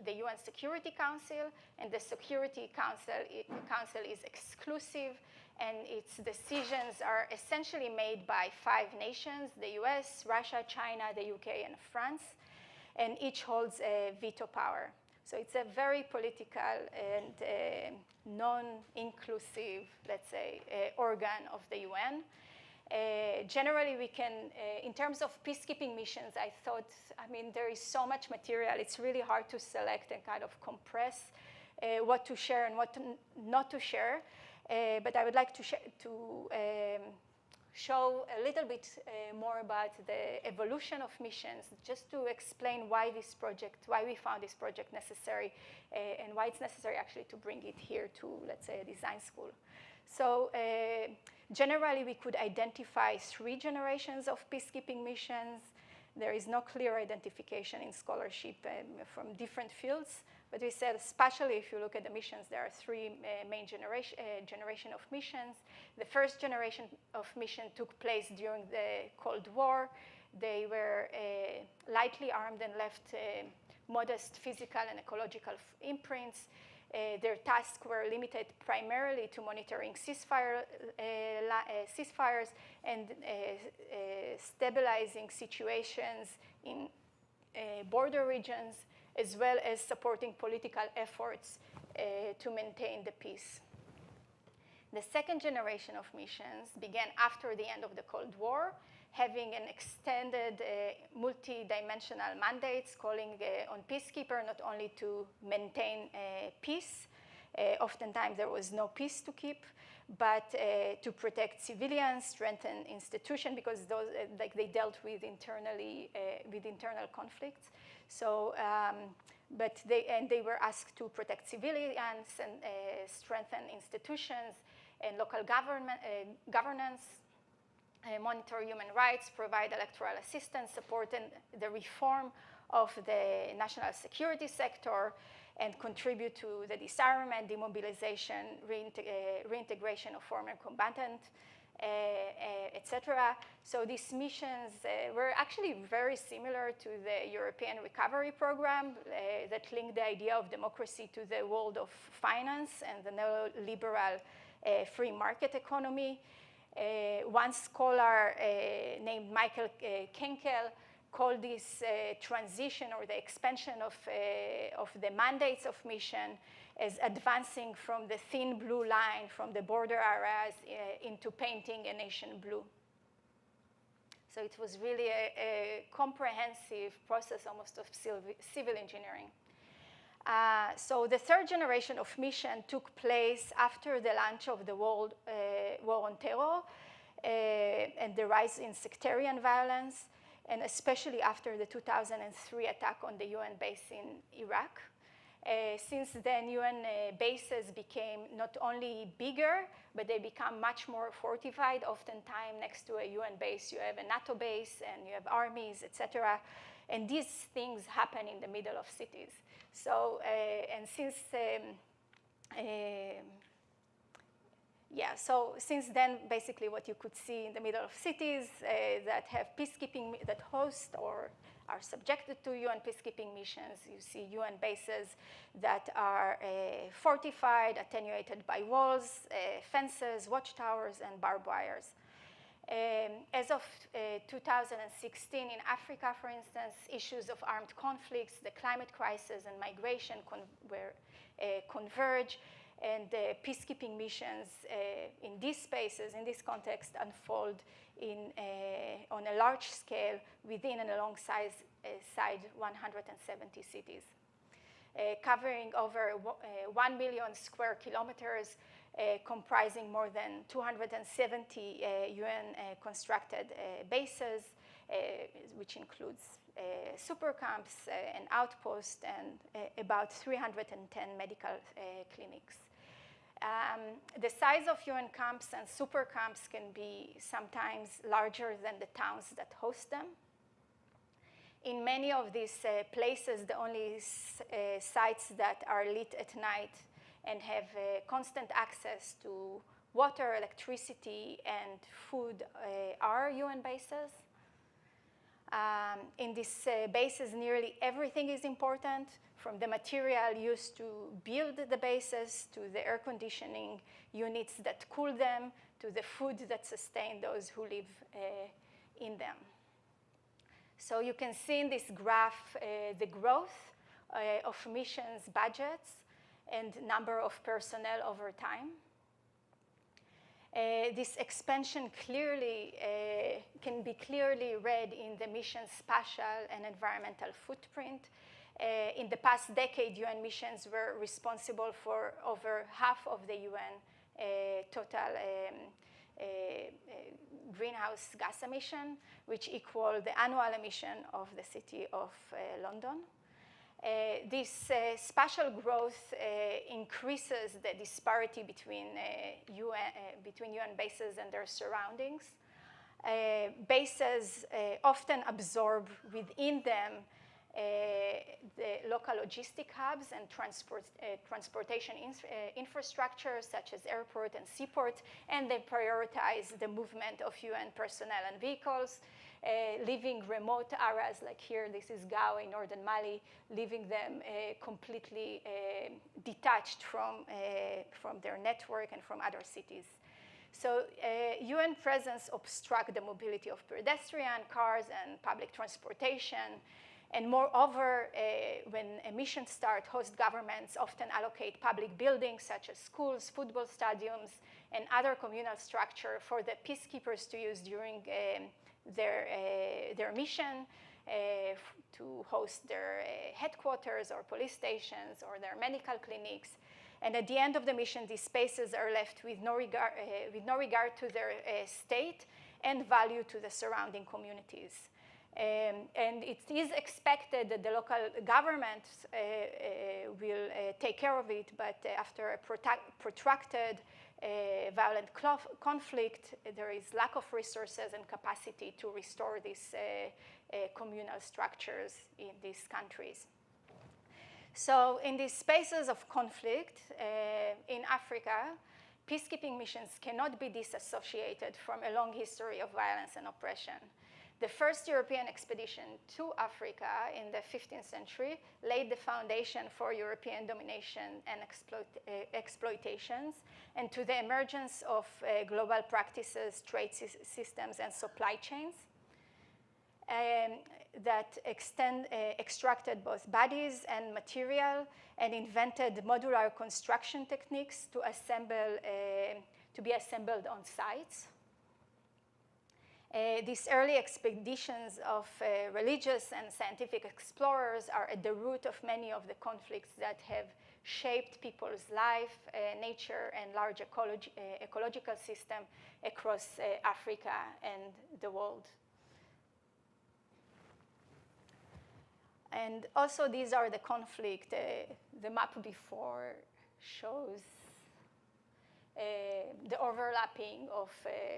the UN Security Council, and the Security Council is exclusive, and its decisions are essentially made by 5 nations: the US, Russia, China, the UK, and France, and each holds a veto power. So it's a very political and non-inclusive, let's say, organ of the UN. Generally, we can, in terms of peacekeeping missions, I mean, there is so much material. It's really hard to select and kind of compress what to share and what not to share. But I would like to show a little bit more about the evolution of missions, just to explain why we found this project necessary, and why it's necessary actually to bring it here to, let's say, a design school. So generally, we could identify 3 generations of peacekeeping missions. There is no clear identification in scholarship from different fields, but we said, especially if you look at the missions, there are 3 main generation of missions. The first generation of mission took place during the Cold War. They were lightly armed and left modest physical and ecological imprints. Their tasks were limited primarily to monitoring ceasefires and stabilizing situations in border regions, as well as supporting political efforts to maintain the peace. The second generation of missions began after the end of the Cold War, having an extended multi-dimensional mandates, calling on peacekeeper not only to maintain peace, oftentimes there was no peace to keep, but to protect civilians, strengthen institutions, because those, they dealt with internal conflicts. So, they were asked to protect civilians and strengthen institutions and local governance, monitor human rights, provide electoral assistance, support the reform of the national security sector, and contribute to the disarmament, demobilization, reintegration of former combatants, etc. So these missions were actually very similar to the European Recovery Program that linked the idea of democracy to the world of finance and the neoliberal free market economy. One scholar named Michael Kenkel called this transition or the expansion of the mandates of mission as advancing from the thin blue line from the border areas into painting a nation blue. So it was really a comprehensive process almost of civil engineering. So the third generation of mission took place after the launch of the War on Terror and the rise in sectarian violence, and especially after the 2003 attack on the UN base in Iraq. Since then, UN bases became not only bigger, but they become much more fortified. Oftentimes, next to a UN base, you have a NATO base, and you have armies, etc. And these things happen in the middle of cities. So, so since then, basically what you could see in the middle of cities that have peacekeeping, that host or are subjected to UN peacekeeping missions, you see UN bases that are fortified, attenuated by walls, fences, watchtowers, and barbed wires. As of 2016 in Africa, for instance, issues of armed conflicts, the climate crisis, and migration converge, and peacekeeping missions in these spaces, in this context, unfold on a large scale within and alongside 170 cities, covering over 1 million square kilometers, comprising more than 270 UN constructed bases, which includes super camps, an outpost, and about 310 medical clinics. The size of UN camps and super camps can be sometimes larger than the towns that host them. In many of these places, the only sites that are lit at night and have constant access to water, electricity, and food are UN bases. In these bases, nearly everything is important, from the material used to build the bases, to the air conditioning units that cool them, to the food that sustain those who live in them. So you can see in this graph the growth of missions budgets and number of personnel over time. This expansion clearly can be clearly read in the mission's spatial and environmental footprint. In the past decade, UN missions were responsible for over half of the UN total greenhouse gas emission, which equal the annual emission of the city of London. This spatial growth increases the disparity between UN bases and their surroundings. Bases often absorb within them the local logistic hubs and transportation infrastructure, such as airport and seaport, and they prioritize the movement of UN personnel and vehicles, leaving remote areas like here, this is Gao in northern Mali, leaving them completely detached from their network and from other cities. So UN presence obstruct the mobility of pedestrian, cars, and public transportation. And moreover, when emissions start, host governments often allocate public buildings such as schools, football stadiums, and other communal structure for the peacekeepers to use during their mission, to host their headquarters or police stations or their medical clinics. And at the end of the mission, these spaces are left with no regard to their state and value to the surrounding communities. And it is expected that the local governments will take care of it, but after a protracted violent conflict, there is lack of resources and capacity to restore these communal structures in these countries. So in these spaces of conflict in Africa, peacekeeping missions cannot be disassociated from a long history of violence and oppression. The first European expedition to Africa in the 15th century laid the foundation for European domination and exploitations, and to the emergence of global practices, trade systems, and supply chains that extracted both bodies and material, and invented modular construction techniques to be assembled on sites. These early expeditions of religious and scientific explorers are at the root of many of the conflicts that have shaped people's life, nature, and large ecological system across Africa and the world. And also, these are the conflict. The map before shows the overlapping of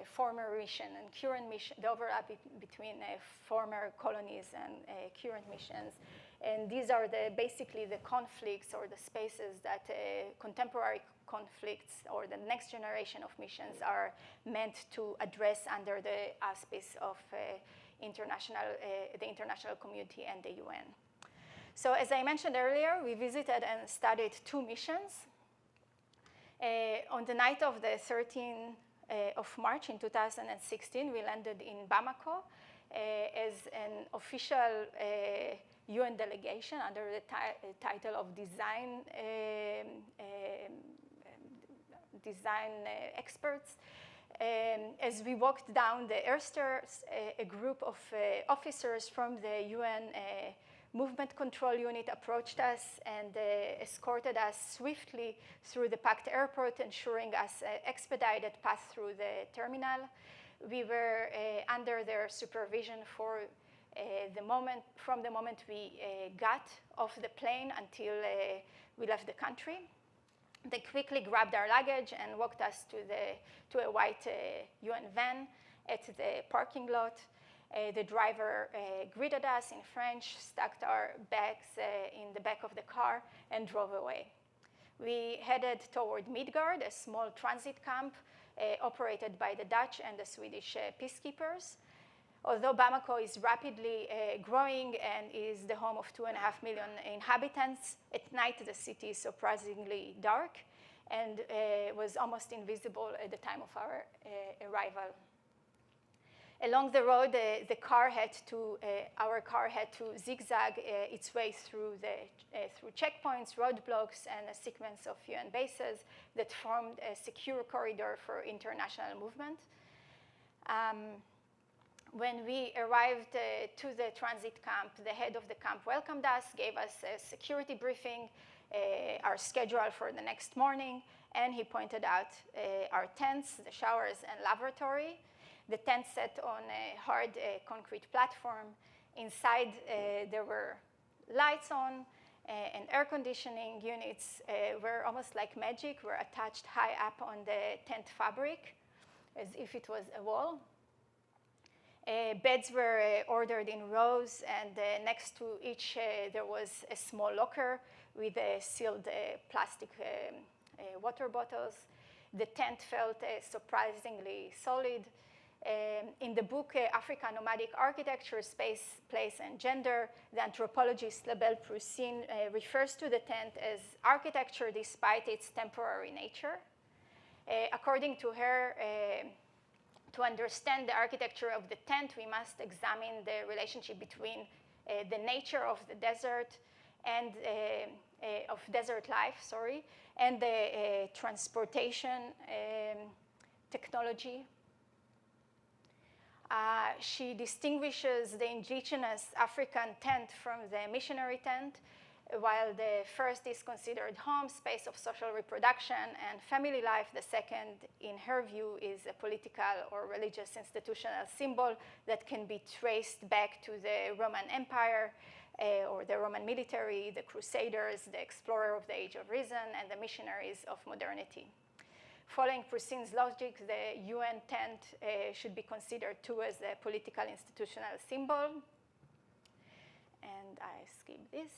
former mission and current mission, the overlap between former colonies and current missions. And these are basically the conflicts or the spaces that contemporary conflicts or the next generation of missions are meant to address under the auspice of the international community and the UN. So as I mentioned earlier, we visited and studied 2 missions. On the night of the 13th of March in 2016, we landed in Bamako as an official UN delegation under the title of design experts. As we walked down the airstairs, a group of officers from the UN Movement Control Unit approached us and escorted us swiftly through the packed airport, ensuring us an expedited path through the terminal. We were under their supervision from the moment we got off the plane until we left the country. They quickly grabbed our luggage and walked us to a white UN van at the parking lot. The driver greeted us in French, stacked our bags in the back of the car, and drove away. We headed toward Midgard, a small transit camp operated by the Dutch and the Swedish peacekeepers. Although Bamako is rapidly growing and is the home of 2.5 million inhabitants, at night the city is surprisingly dark and was almost invisible at the time of our arrival. Along the road, our car had to zigzag its way through checkpoints, roadblocks, and a sequence of UN bases that formed a secure corridor for international movement. When we arrived to the transit camp, the head of the camp welcomed us, gave us a security briefing, our schedule for the next morning, And he pointed out our tents, the showers, and lavatory. The tent sat on a hard concrete platform. Inside, there were lights on, and air conditioning units were almost like magic, were attached high up on the tent fabric, as if it was a wall. Beds were ordered in rows, and next to each there was a small locker with sealed plastic water bottles. The tent felt surprisingly solid. In the book, Africa Nomadic Architecture, Space, Place, and Gender, the anthropologist Labelle Prussine refers to the tent as architecture despite its temporary nature. According to her, to understand the architecture of the tent, we must examine the relationship between the nature of the desert and of desert life, and the transportation technology. She distinguishes the indigenous African tent from the missionary tent, while the first is considered home, space of social reproduction and family life. The second, in her view, is a political or religious institutional symbol that can be traced back to the Roman Empire or the Roman military, the Crusaders, the explorer of the Age of Reason, and the missionaries of modernity. Following Prussine's logic, the UN tent should be considered too as a political institutional symbol. And I skip this.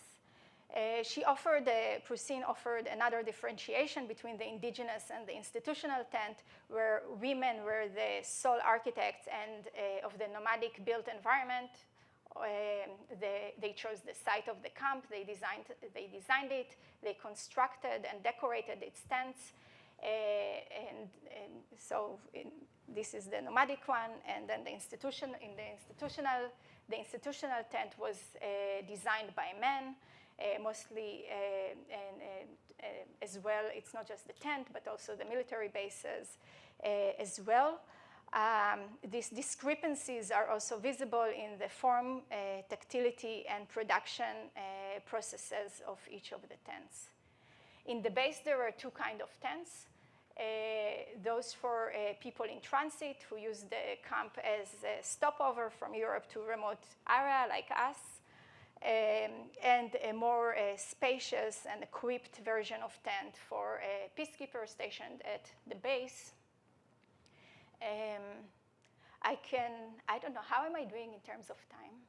Prussine offered another differentiation between the indigenous and the institutional tent, where women were the sole architects and of the nomadic built environment. They chose the site of the camp, they designed it, they constructed and decorated its tents. So this is the nomadic one, and then the institutional tent was designed by men, mostly, as well. It's not just the tent, but also the military bases as well. These discrepancies are also visible in the form, tactility, and production processes of each of the tents. In the base, there were two kinds of tents. Those for people in transit who use the camp as a stopover from Europe to a remote area like us, and a more spacious and equipped version of tent for peacekeepers stationed at the base. I don't know, how am I doing in terms of time?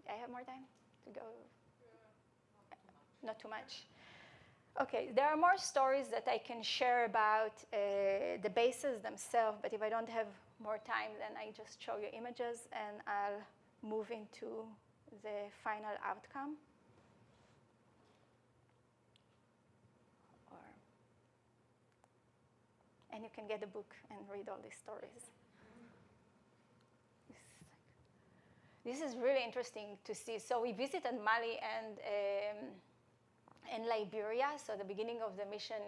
I have more time to go? Not too much. Okay, there are more stories that I can share about the bases themselves, but if I don't have more time, then I just show you images and I'll move into the final outcome. And you can get the book and read all these stories. This is really interesting to see. So we visited Mali and Liberia, so the beginning of the mission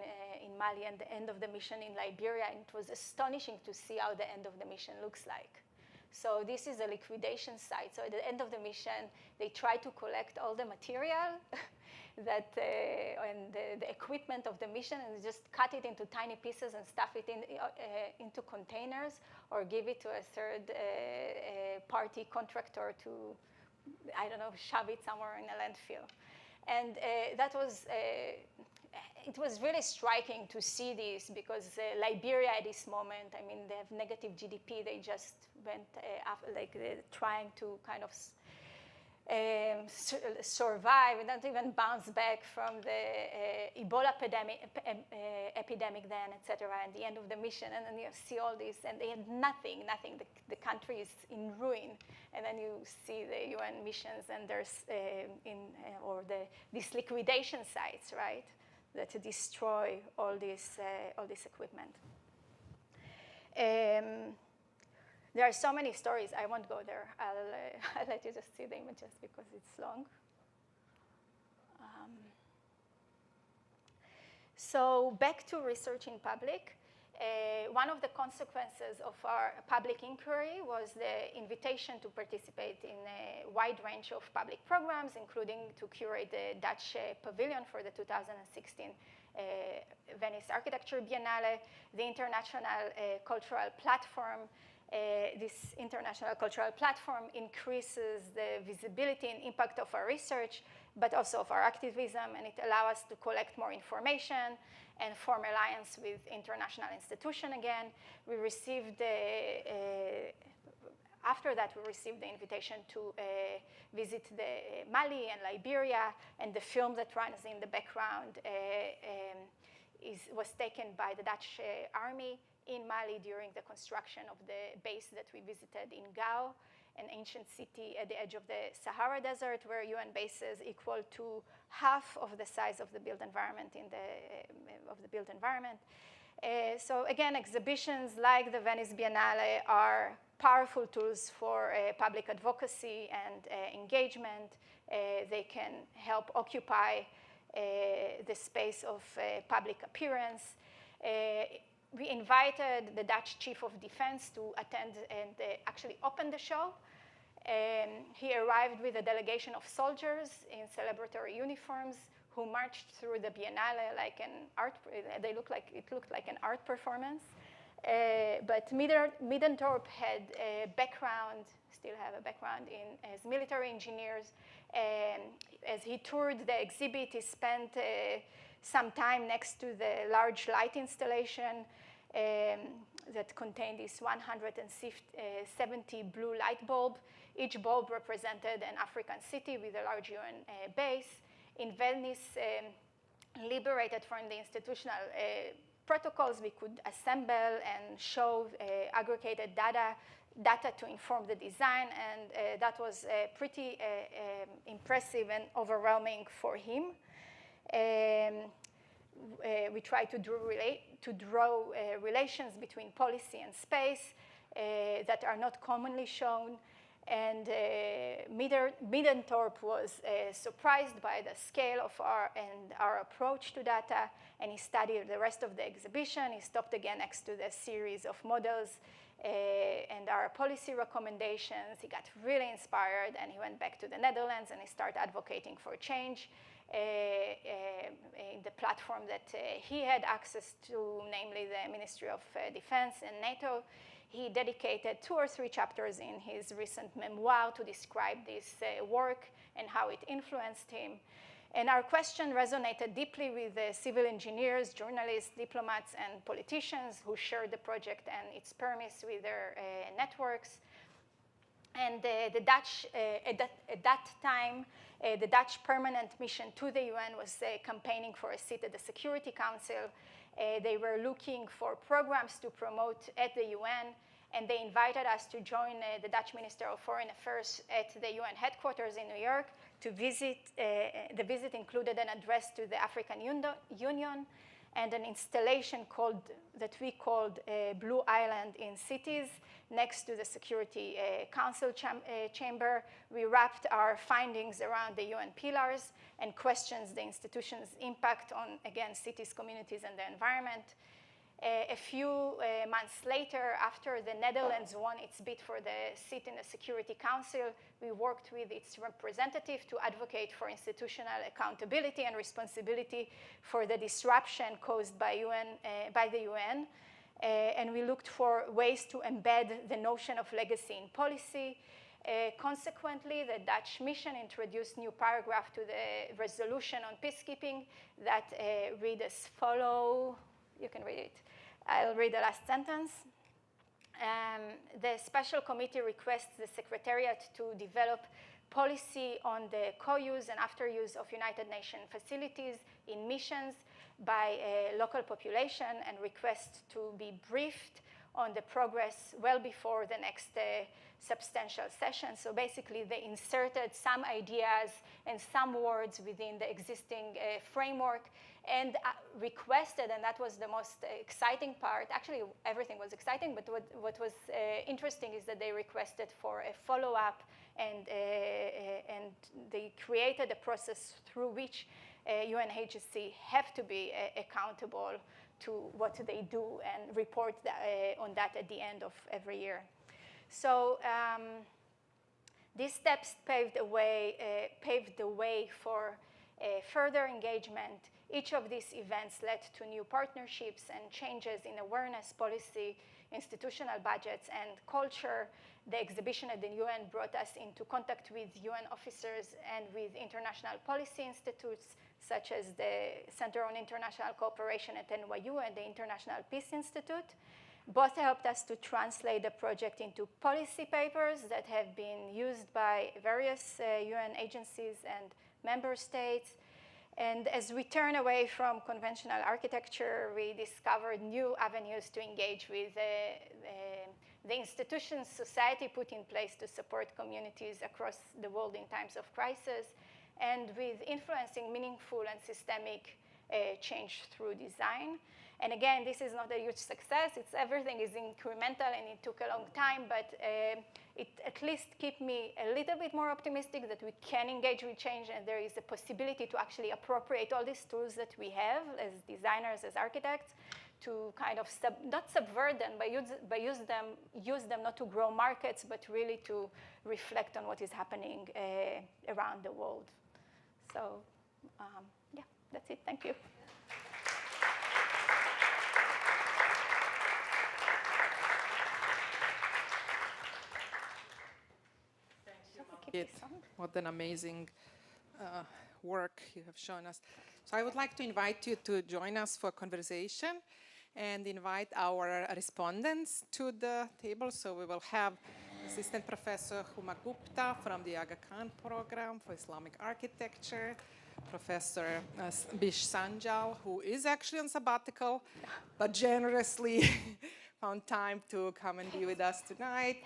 in Mali and the end of the mission in Liberia, and it was astonishing to see how the end of the mission looks like. So this is a liquidation site. So at the end of the mission, they try to collect all the material that and the equipment of the mission, and just cut it into tiny pieces and stuff it into containers, or give it to a third-party contractor to, I don't know, shove it somewhere in a landfill. And that was, it was really striking to see this, because Liberia at this moment, I mean, they have negative GDP. They just went trying to kind of survive and not even bounce back from the Ebola epidemic then, et cetera, and the end of the mission. And then you see all this, and they had nothing. The country is in ruin. And then you see the UN missions, and there's these liquidation sites, right, that destroy all this equipment. There are so many stories. I won't go there. I'll let you just see the images because it's long. So back to research in public. One of the consequences of our public inquiry was the invitation to participate in a wide range of public programs, including to curate the Dutch pavilion for the 2016 Venice Architecture Biennale, the International Cultural Platform. This international cultural platform increases the visibility and impact of our research, but also of our activism, and it allows us to collect more information and form alliance with international institutions again. We received, after that, we received the invitation to visit Mali and Liberia, and the film that runs in the background was taken by the Dutch army in Mali during the construction of the base that we visited in Gao, an ancient city at the edge of the Sahara Desert, where UN bases equal to half of the size of the built environment So again, exhibitions like the Venice Biennale are powerful tools for public advocacy and engagement. They can help occupy the space of public appearance. We invited the Dutch Chief of Defense to attend and actually open the show. He arrived with a delegation of soldiers in celebratory uniforms who marched through the Biennale like an art. It looked like an art performance. But Middendorp had a background, still have a background as military engineers. As he toured the exhibit, he spent some time next to the large light installation that contained this 170 blue light bulb. Each bulb represented an African city with a large UN base. In Venice, liberated from the institutional protocols, we could assemble and show aggregated data to inform the design, and that was pretty impressive and overwhelming for him. We tried to draw relations between policy and space that are not commonly shown. And Middendorp was surprised by the scale of our approach to data, and he studied the rest of the exhibition. He stopped again next to the series of models and our policy recommendations. He got really inspired, and he went back to the Netherlands, and he started advocating for change in the platform that he had access to, namely the Ministry of Defense and NATO. He dedicated 2 or 3 chapters in his recent memoir to describe this work and how it influenced him. And our question resonated deeply with civil engineers, journalists, diplomats, and politicians who shared the project and its premise with their networks. And the Dutch, at that time, the Dutch permanent mission to the UN was campaigning for a seat at the Security Council. They were looking for programs to promote at the UN, and they invited us to join the Dutch Minister of Foreign Affairs at the UN headquarters in New York to visit. The visit included an address to the African Union and an installation that we called Blue Island in Cities next to the Security Council chamber. We wrapped our findings around the UN pillars and questions the institution's impact on, again, cities, communities, and the environment. A few months later, after the Netherlands won its bid for the seat in the Security Council, we worked with its representative to advocate for institutional accountability and responsibility for the disruption caused by the UN. And we looked for ways to embed the notion of legacy in policy. Consequently, the Dutch mission introduced new paragraph to the resolution on peacekeeping that read as follow. You can read it. I'll read the last sentence. The special committee requests the Secretariat to develop policy on the co-use and after-use of United Nations facilities in missions by local population, and requests to be briefed on the progress well before the next substantial session. So basically, they inserted some ideas and some words within the existing framework, and requested, and that was the most exciting part. Actually, everything was exciting, but what was interesting is that they requested for a follow-up, and they created a process through which UNHCR have to be accountable to what they do and report on that at the end of every year. So these steps paved the way for further engagement Each of these events led to new partnerships and changes in awareness, policy, institutional budgets, and culture. The exhibition at the UN brought us into contact with UN officers and with international policy institutes, such as the Center on International Cooperation at NYU and the International Peace Institute. Both helped us to translate the project into policy papers that have been used by various UN agencies and member states. And as we turn away from conventional architecture, we discovered new avenues to engage with the institutions society put in place to support communities across the world in times of crisis, and with influencing meaningful and systemic change through design. And again, this is not a huge success. Everything is incremental, and it took a long time, but it at least kept me a little bit more optimistic that we can engage with change, and there is a possibility to actually appropriate all these tools that we have as designers, as architects, to kind of not subvert them, but use them not to grow markets, but really to reflect on what is happening around the world. So yeah, that's it. Thank you. What an amazing work you have shown us. So I would like to invite you to join us for conversation and invite our respondents to the table. So we will have Assistant Professor Huma Gupta from the Aga Khan Program for Islamic Architecture, Professor Bish Sanjal, who is actually on sabbatical, but generously found time to come and be with us tonight,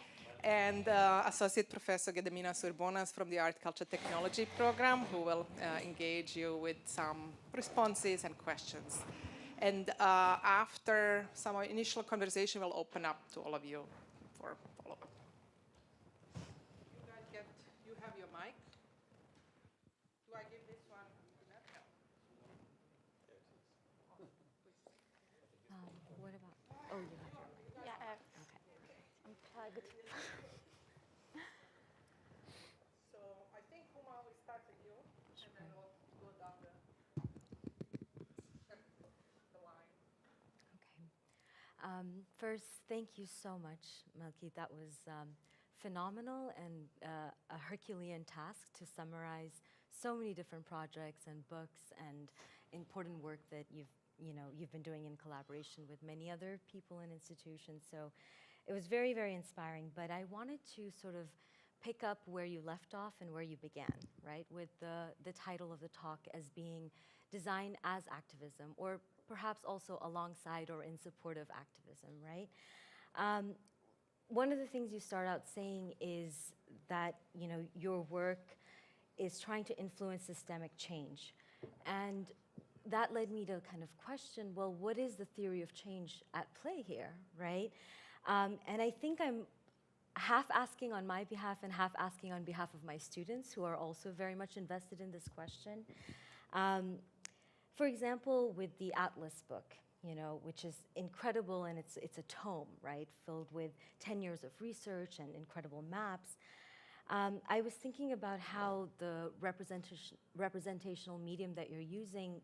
and Associate Professor Gediminas Urbonas from the Art Culture Technology Program, who will engage you with some responses and questions. And after some initial conversation, we'll open up to all of you for follow-up. You have your mic. Do I give this one to that? No. What about, oh, you have your mic. Yeah, Okay. unplugged. So I think, Huma, we start with you, and then we'll go down the line. Okay. First, thank you so much, Malkit. That was phenomenal and a Herculean task to summarize so many different projects and books and important work that you've been doing in collaboration with many other people and institutions. So it was very, very inspiring. But I wanted to sort of pick up where you left off and where you began, right? With the title of the talk as being Design as Activism, or perhaps also alongside or in support of activism, right? One of the things you start out saying is that your work is trying to influence systemic change. And that led me to kind of question, well, what is the theory of change at play here, right? And I think I'm half asking on my behalf and half asking on behalf of my students, who are also very much invested in this question. For example, with the Atlas book, which is incredible, and it's a tome, right, filled with 10 years of research and incredible maps. I was thinking about how the representational medium that you're using,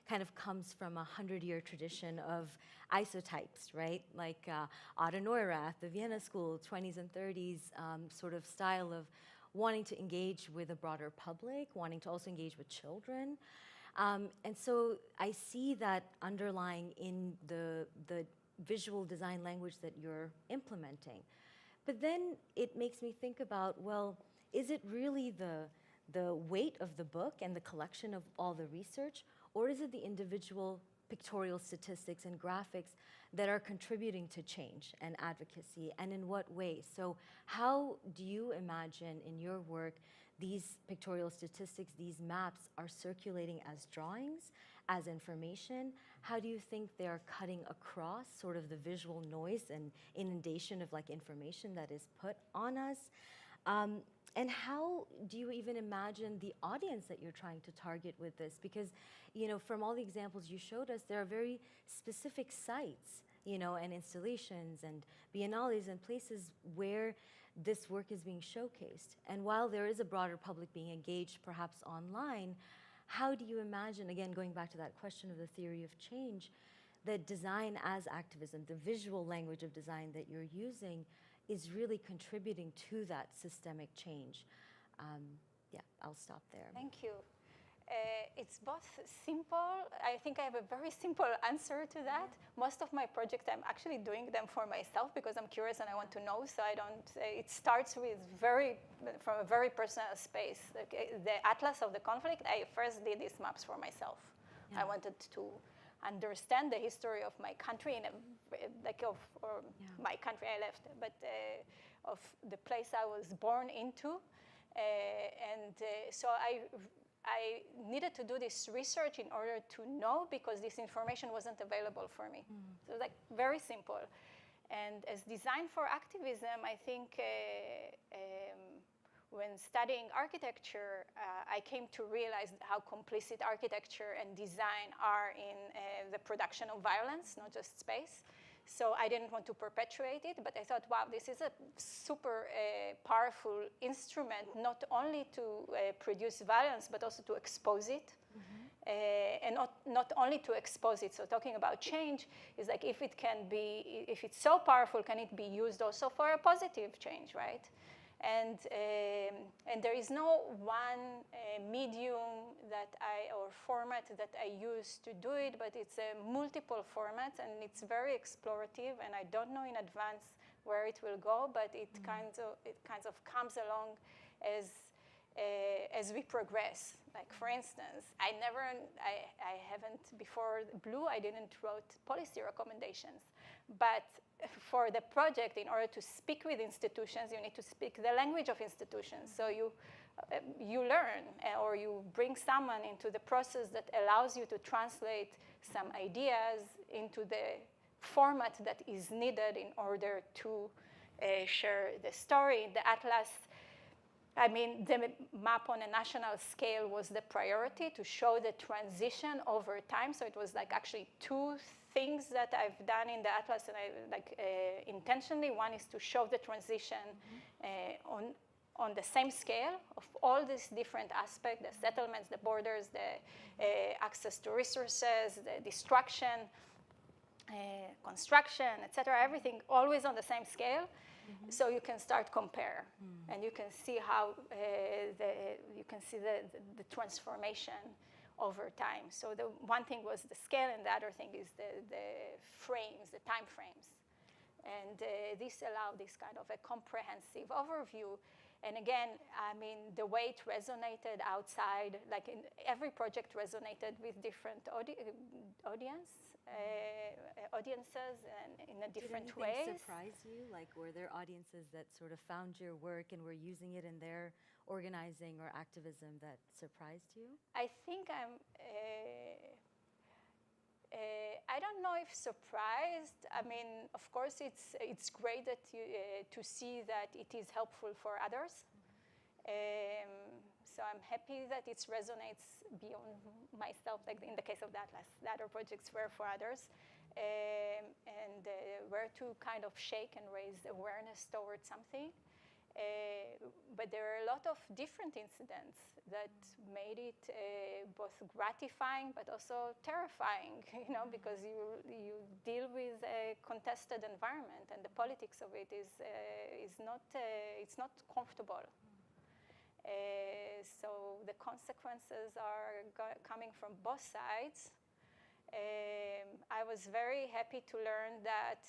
kind of comes from a 100-year tradition of isotypes, right? Like Otto Neurath, the Vienna School, 20s and 30s sort of style of wanting to engage with a broader public, wanting to also engage with children. And so I see that underlying in the visual design language that you're implementing. But then it makes me think about, well, is it really the weight of the book and the collection of all the research, or is it the individual pictorial statistics and graphics that are contributing to change and advocacy, and in what ways? So how do you imagine in your work these pictorial statistics, these maps are circulating as drawings, as information? How do you think they're cutting across sort of the visual noise and inundation of information that is put on us? And how do you even imagine the audience that you're trying to target with this? Because, from all the examples you showed us, there are very specific sites, and installations and biennales and places where this work is being showcased. And while there is a broader public being engaged, perhaps online, how do you imagine, again, going back to that question of the theory of change, that design as activism, the visual language of design that you're using, is really contributing to that systemic change? Yeah, I'll stop there. Thank you. It's both simple. I think I have a very simple answer to that. Most of my projects, I'm actually doing them for myself because I'm curious and I want to know. So I don't. It starts with from a very personal space. Like, the atlas of the conflict. I first did these maps for myself. Yeah. I wanted to understand the history of my country my country I left, but of the place I was born into, so I needed to do this research in order to know, because this information wasn't available for me. So like very simple. And as design for activism, I think when studying architecture, I came to realize how complicit architecture and design are in the production of violence, not just space. So I didn't want to perpetuate it, but I thought, wow, this is a super powerful instrument, not only to produce violence, but also to expose it. And not only to expose it. So talking about change is like, if it's so powerful, can it be used also for a positive change, right? And there is no one medium or format that I use to do it, but it's multiple formats, and it's very explorative, and I don't know in advance where it will go, but it kind of comes along as we progress. Like, for instance, I haven't, before Blue, I didn't wrote policy recommendations. But for the project, in order to speak with institutions, you need to speak the language of institutions. So you learn, or you bring someone into the process that allows you to translate some ideas into the format that is needed in order to share the story. The atlas, I mean, the map on a national scale was the priority, to show the transition over time. So it was like actually two things that I've done in the atlas, and I intentionally. One is to show the transition on the same scale of all these different aspects: the settlements, the borders, the access to resources, the destruction, construction, etc. Everything always on the same scale. So you can start compare, and you can see how the transformation over time. So the one thing was the scale, and the other thing is the frames, the time frames. And this allowed this kind of a comprehensive overview. And again, I mean, the way it resonated outside, like in every project resonated with different audiences and in a different way. Did anything surprise you? Like, were there audiences that sort of found your work and were using it in their organizing or activism that surprised you? I think I don't know if surprised. I mean, of course, it's great that to see that it is helpful for others. So I'm happy that it resonates beyond myself, like in the case of the atlas. The other projects were for others, and were to kind of shake and raise awareness towards something. But there are a lot of different incidents that made it both gratifying but also terrifying, because you deal with a contested environment, and the politics of it is not it's not comfortable. So the consequences are coming from both sides. I was very happy to learn that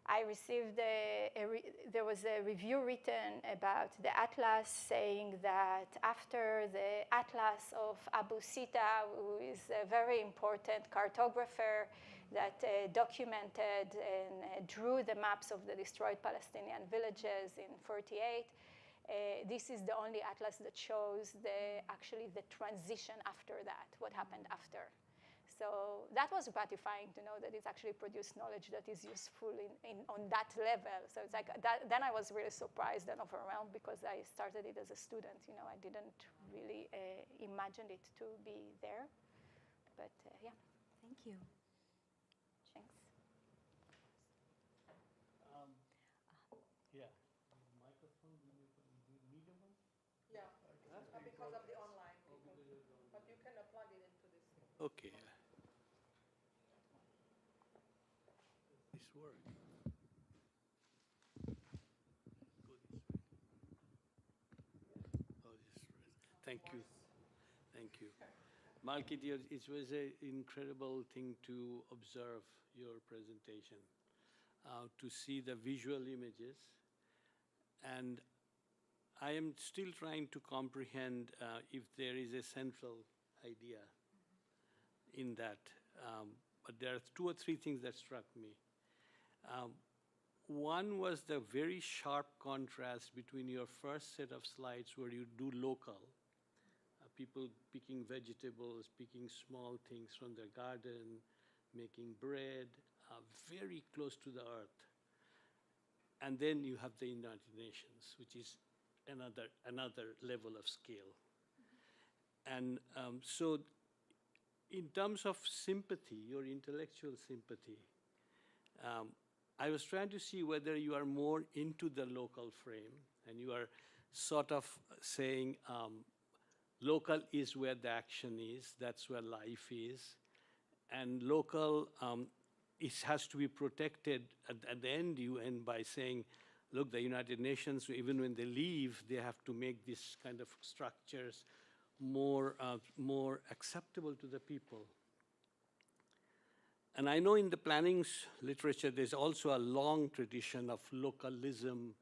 I received there was a review written about the atlas, saying that after the atlas of Abu Sita, who is a very important cartographer that documented and drew the maps of the destroyed Palestinian villages in 1948, this is the only atlas that shows actually the transition after that, what happened after. So that was gratifying to know that it's actually produced knowledge that is useful on that level. So it's like then I was really surprised and overwhelmed, because I started it as a student. I didn't really imagine it to be there. But yeah. Thank you. Thanks. Yeah. Microphone, medium one? Yeah, because of the online people. But you can plug Okay. This work. Go this way. Oh, this way. Thank you. Thank you. Malkit, it was an incredible thing to observe your presentation, to see the visual images. And I am still trying to comprehend if there is a central idea in that. But there are 2 or 3 things that struck me. One was the very sharp contrast between your first set of slides where you do local, people picking vegetables, picking small things from their garden, making bread, very close to the earth. And then you have the United Nations, which is another level of scale. And so in terms of sympathy, your intellectual sympathy, I was trying to see whether you are more into the local frame and you are sort of saying local is where the action is, that's where life is, and local it has to be protected at the end. You end by saying, look, the United Nations, even when they leave, they have to make this kind of structures more acceptable to the people. And I know in the planning literature, there's also a long tradition of localism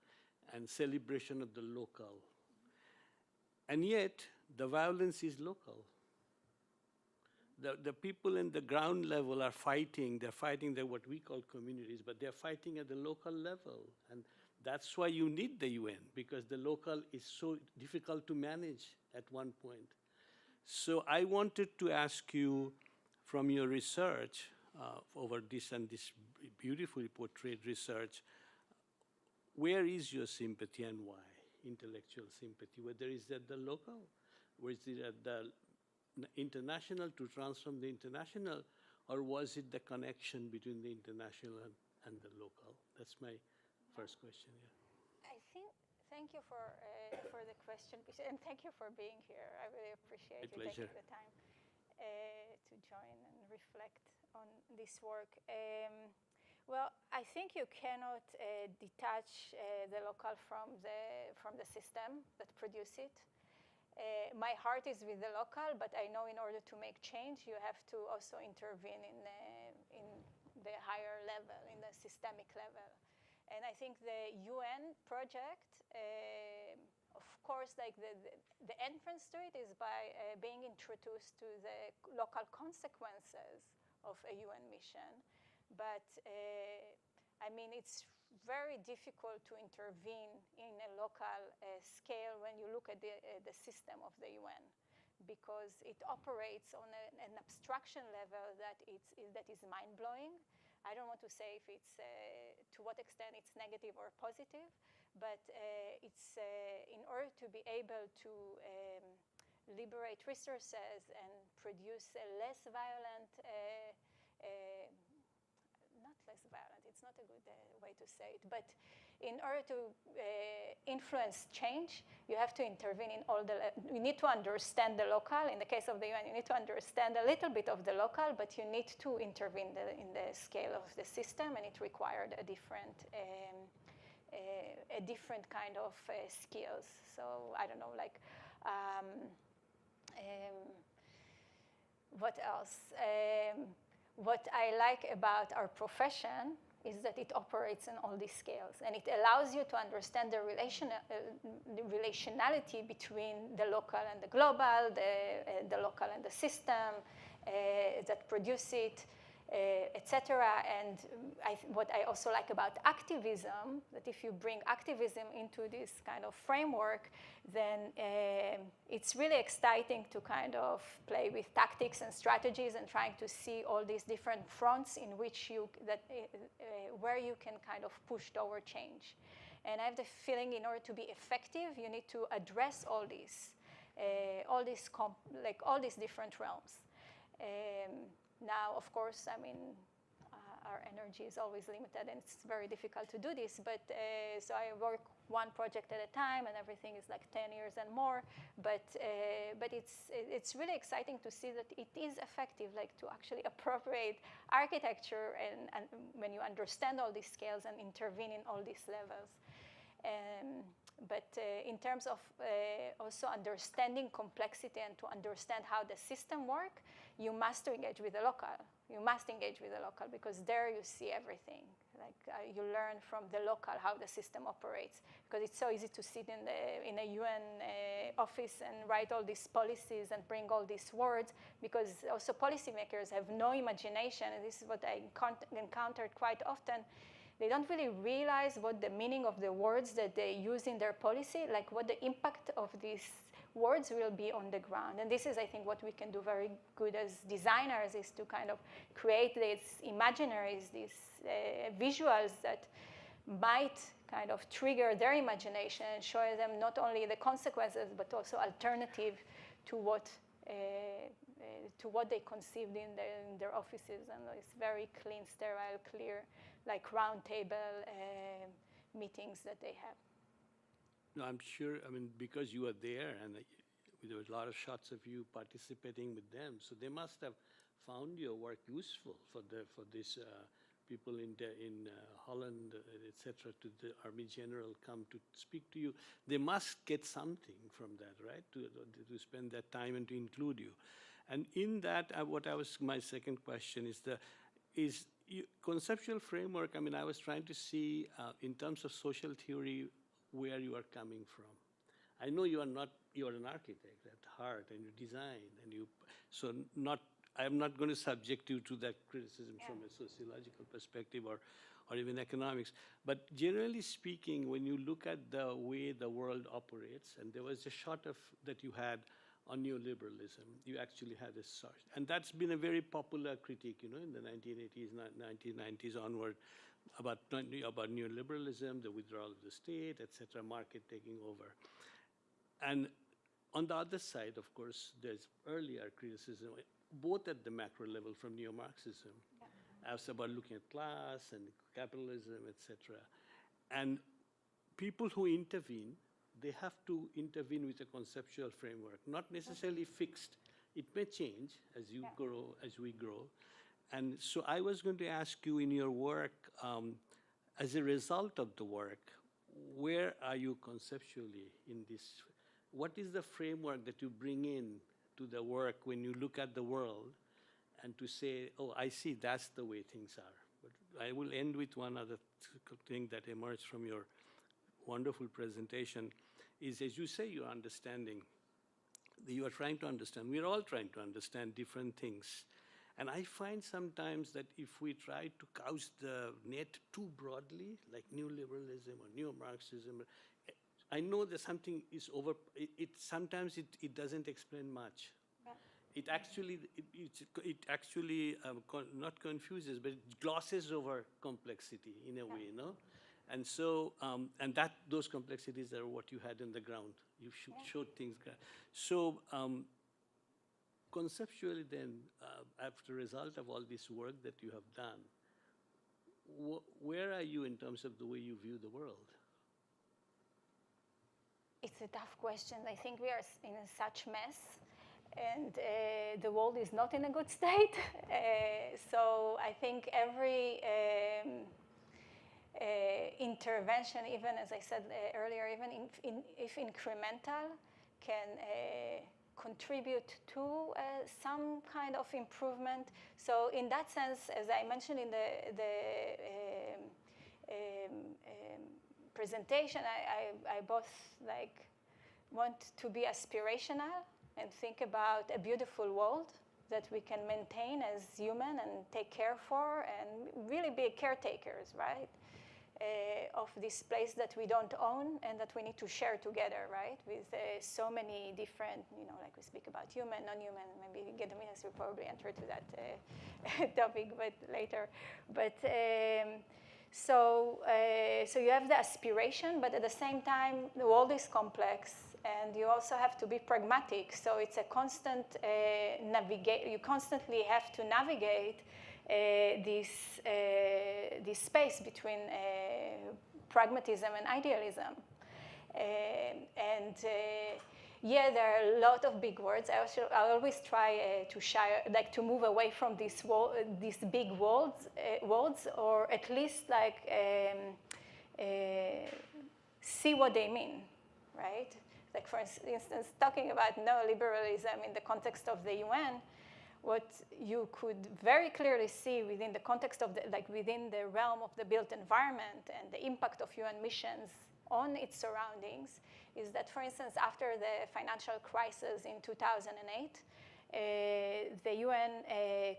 and celebration of the local. And yet, the violence is local. The people in the ground level are fighting. They're fighting what we call communities, but they're fighting at the local level. And that's why you need the UN, because the local is so difficult to manage at one point. So I wanted to ask you, from your research over this and this beautifully portrayed research, where is your sympathy and why? Intellectual sympathy, whether it's at the local, or is it at the international to transform the international, or was it the connection between the international and the local? That's my first question. Yeah. I think, thank you for the question, and thank you for being here. I really appreciate you taking the time to join and reflect on this work. Well, I think you cannot detach the local from the system that produce it. My heart is with the local, but I know in order to make change, you have to also intervene in the higher level, in the systemic level. And I think the UN project, of course, like the entrance to it is by being introduced to the local consequences of a UN mission. But I mean, it's very difficult to intervene in a local scale when you look at the system of the UN, because it operates on an abstraction level that is mind-blowing. I don't want to say if it's to what extent it's negative or positive, but it's in order to be able to liberate resources and produce a less violent less violent, it's not a good way to say it, but in order to influence change, you have to intervene in all you need to understand the local. In the case of the UN, you need to understand a little bit of the local, but you need to intervene in the scale of the system, and it required a different kind of skills. So I don't know, like, what else? What I like about our profession is that it operates on all these scales, and it allows you to understand the relationality between the local and the global, the local and the system that produce it, etc. And what I also like about activism, that if you bring activism into this kind of framework, then it's really exciting to kind of play with tactics and strategies and trying to see all these different fronts in which where you can kind of push toward change. And I have the feeling in order to be effective, you need to address all these different realms. Now, of course, I mean, our energy is always limited, and it's very difficult to do this. But so I work one project at a time, and everything is like 10 years and more. But it's really exciting to see that it is effective, like to actually appropriate architecture, and when you understand all these scales and intervene in all these levels. But in terms of also understanding complexity and to understand how the system works, you must engage with the local. You must engage with the local, because there you see everything. Like you learn from the local how the system operates, because it's so easy to sit in a UN office and write all these policies and bring all these words, because also policymakers have no imagination, and this is what I encountered quite often. They don't really realize what the meaning of the words that they use in their policy, like what the impact of these words will be on the ground. And this is, I think, what we can do very good as designers, is to kind of create these imaginaries, these visuals that might kind of trigger their imagination and show them not only the consequences, but also alternative to what they conceived in their offices, and it's very clean, sterile, clear, like round table meetings that they have. No, I'm sure, I mean, because you are there, and there was a lot of shots of you participating with them, so they must have found your work useful for these people in Holland, etc., to the Army General come to speak to you. They must get something from that, right, to spend that time and to include you. And in that, my second question is conceptual framework. I mean, I was trying to see in terms of social theory where you are coming from. I know you're an architect at heart, and you design, and I'm not going to subject you to that criticism from a sociological perspective or even economics. But generally speaking, when you look at the way the world operates, and there was a shot that you had on neoliberalism, you actually had a source. And that's been a very popular critique, in the 1980s, 1990s onward, about neoliberalism, the withdrawal of the state, etc., market taking over. And on the other side, of course, there's earlier criticism, both at the macro level from neo-Marxism, as about looking at class and capitalism, etc. And people who intervene, they have to intervene with a conceptual framework, not necessarily fixed. It may change as you grow, as we grow. And so I was going to ask you, in your work, as a result of the work, where are you conceptually in this? What is the framework that you bring in to the work when you look at the world and to say, oh, I see that's the way things are? But I will end with one other thing that emerged from your wonderful presentation, is, as you say, you're understanding, you are trying to understand, we're all trying to understand different things. And I find sometimes that if we try to couch the net too broadly, like neoliberalism or neo-Marxism, I know that something is sometimes it doesn't explain much. It actually not confuses, but it glosses over complexity in a way, no? And so, and those complexities are what you had on the ground. You showed things. So, conceptually then, after the result of all this work that you have done, where are you in terms of the way you view the world? It's a tough question. I think we are in such mess, and the world is not in a good state. So I think every intervention, even as I said earlier, even if incremental, can contribute to some kind of improvement. So in that sense, as I mentioned in the presentation, I both want to be aspirational and think about a beautiful world that we can maintain as human and take care for, and really be caretakers, right? Of this place that we don't own and that we need to share together, right? With so many different, like we speak about human, non-human, maybe Gediminas will probably enter to that topic, but later. But so you have the aspiration, but at the same time, the world is complex, and you also have to be pragmatic. So it's a constant you constantly have to navigate this space between pragmatism and idealism. Yeah, there are a lot of big words. I always try to move away from these big words, or at least see what they mean, right? Like, for instance, talking about neoliberalism in the context of the UN, what you could very clearly see within the context of within the realm of the built environment and the impact of UN missions on its surroundings is that, for instance, after the financial crisis in 2008, the UN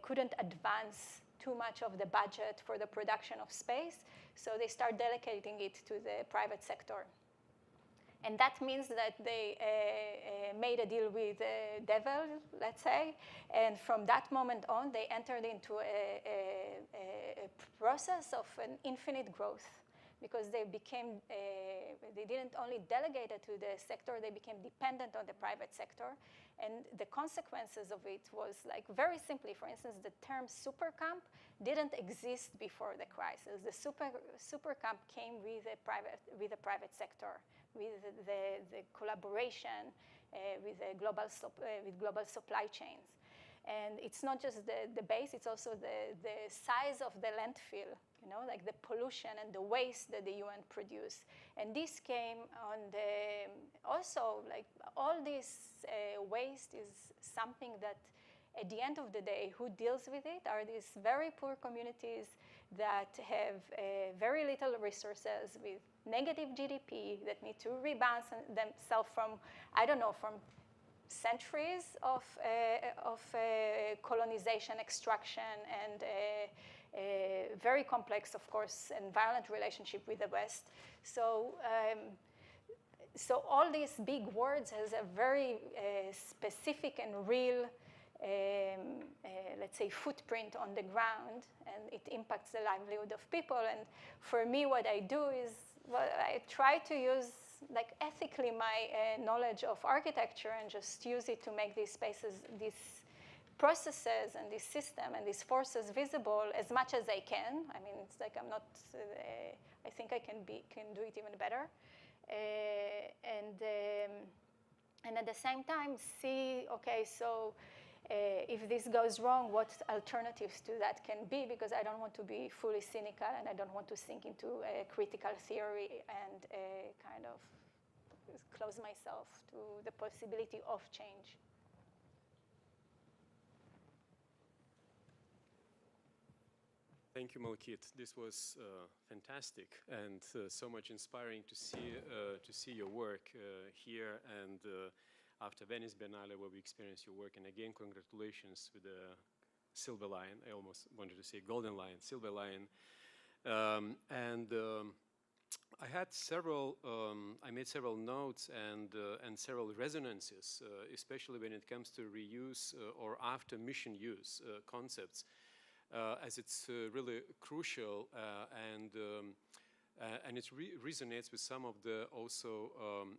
couldn't advance too much of the budget for the production of space, so they start delegating it to the private sector. And that means that they made a deal with the devil, let's say, and from that moment on, they entered into a process of an infinite growth, because they became, they didn't only delegate it to the sector, they became dependent on the private sector. And the consequences of it was, like, very simply, for instance, the term super camp didn't exist before the crisis. The super camp came with the private sector, with the collaboration with global supply chains. And it's not just the base, it's also the size of the landfill, you know, like the pollution and the waste that the UN produced. And this came on also, like, all this waste is something that, at the end of the day, who deals with it are these very poor communities that have very little resources, with negative GDP, that need to rebound themselves from, I don't know, from centuries of colonization, extraction, and a very complex, of course, and violent relationship with the West. So, so all these big words has a very specific and real, let's say, footprint on the ground, and it impacts the livelihood of people. And for me, what I do is, well, I try to use, like, ethically my knowledge of architecture and just use it to make these spaces, these processes and this system and these forces visible as much as I can. I mean, it's like I'm not, I think I can do it even better. And at the same time see, okay, so if this goes wrong, what alternatives to that can be, because I don't want to be fully cynical and I don't want to sink into a critical theory and kind of close myself to the possibility of change. Thank you, Malkit. This was fantastic and so much inspiring to see your work here and after Venice Biennale, where we experienced your work. And again, congratulations with the Silver Lion. I almost wanted to say Golden Lion, Silver Lion. I had several, I made several notes and several resonances, especially when it comes to reuse or after mission use concepts, as it's really crucial and it resonates with some of the also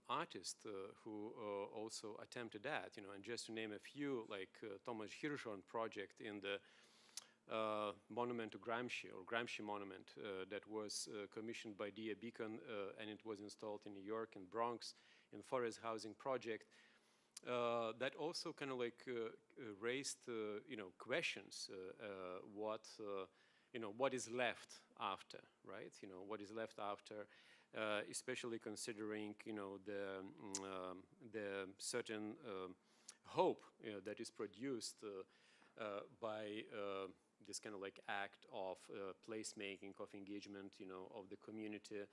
artists who also attempted that, you know, and just to name a few, like Thomas Hirschhorn project in the monument to Gramsci, or Gramsci monument, that was commissioned by Dia Beacon, and it was installed in New York and Bronx in Forest Housing Project. That also kind of like raised, you know, questions. What is left after, right? You know, what is left after, especially considering, you know, the certain hope, you know, that is produced by this kind of like act of placemaking, of engagement, you know, of the community,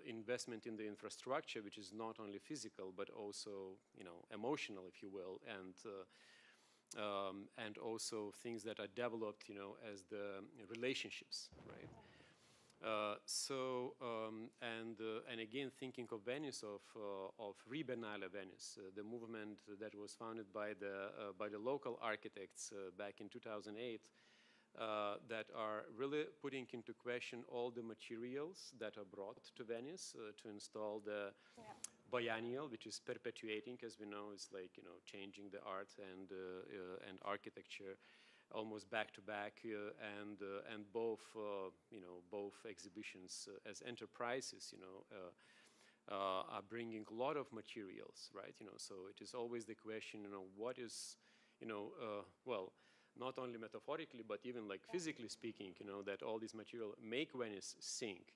investment in the infrastructure, which is not only physical but also, you know, emotional, if you will, and also things that are developed, you know, as the relationships, right? And again, thinking of Venice, of Re-Biennale Venice, the movement that was founded by the local architects back in 2008, that are really putting into question all the materials that are brought to Venice to install the biennial, which is perpetuating, as we know, is like, you know, changing the art and architecture almost back to back, and both both exhibitions as enterprises, are bringing a lot of materials, right? So it is always the question, what is, well, not only metaphorically, but even like physically speaking, that all this material make Venice sink,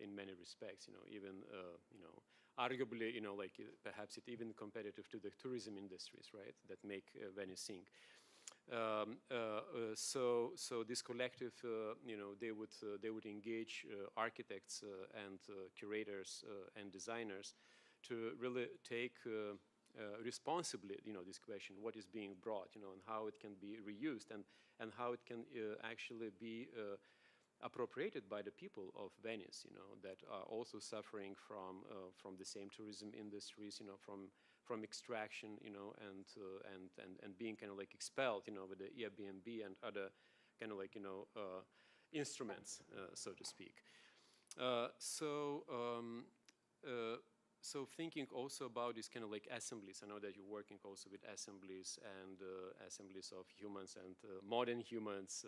in many respects, even, arguably, like perhaps it even competitive to the tourism industries, right, that make Venice sink. So this collective, they would engage architects and curators and designers to really take responsibly, this question, what is being brought, and how it can be reused, and how it can actually be appropriated by the people of Venice, that are also suffering from the same tourism industries, from extraction, and being kind of like expelled, with the Airbnb and other kind of like, instruments, so to speak. So thinking also about these kind of like assemblies, I know that you're working also with assemblies and assemblies of humans and modern humans.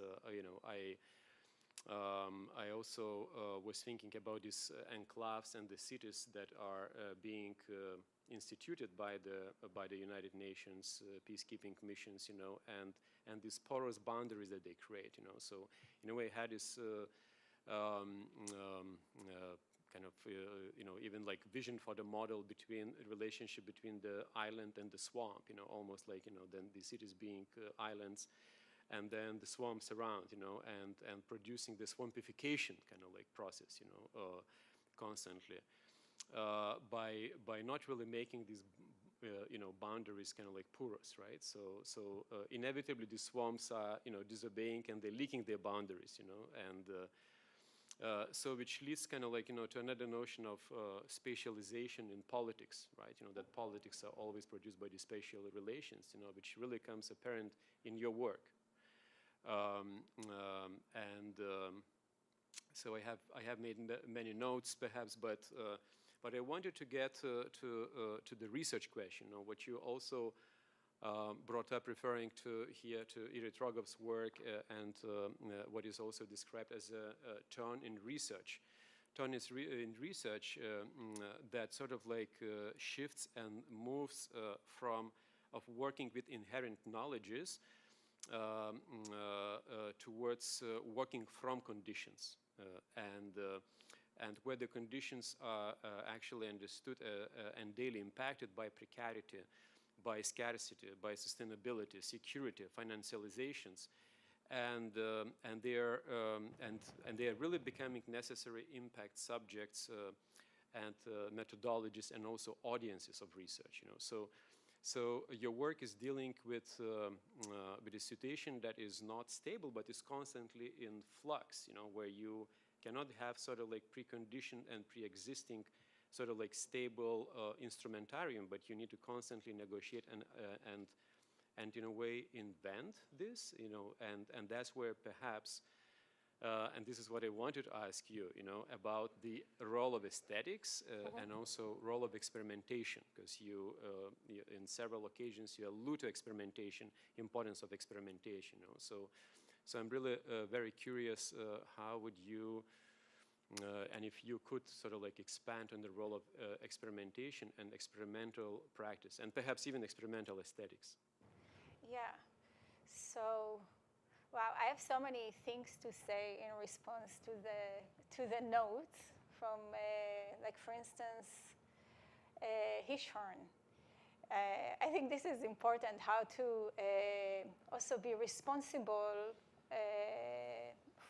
I also was thinking about these enclaves and the cities that are being instituted by the United Nations peacekeeping missions, and these porous boundaries that they create, So in a way, I had this kind of, even like vision for the model between relationship between the island and the swamp, almost like, then the cities being islands, and then the swamps around, and producing the swampification kind of like process, constantly, by not really making these, boundaries kind of like porous, right? So inevitably the swamps are, disobeying, and they're leaking their boundaries, and so which leads kind of like, to another notion of spatialization in politics, right? That politics are always produced by the spatial relations, which really comes apparent in your work. So I have made many notes, perhaps, but I wanted to get to the research question, what you also brought up, referring to here to Irit Rogov's work and what is also described as a turn in research. Turn is in research that sort of like shifts and moves from of working with inherent knowledges towards working from conditions, and where the conditions are actually understood and daily impacted by precarity, by scarcity, by sustainability, security, financializations, and they are really becoming necessary impact subjects and methodologies, and also audiences of research. So your work is dealing with a situation that is not stable, but is constantly in flux. Where you cannot have sort of like preconditioned and pre-existing sort of like stable instrumentarium, but you need to constantly negotiate and in a way invent this, and that's where perhaps, and this is what I wanted to ask you, about the role of aesthetics and also role of experimentation, because you in several occasions you allude to experimentation, importance of experimentation. So I'm really very curious, how would you, and if you could sort of like expand on the role of experimentation and experimental practice, and perhaps even experimental aesthetics. Yeah. So, wow, I have so many things to say in response to the notes from, like, for instance, Hirschhorn. I think this is important, how to also be responsible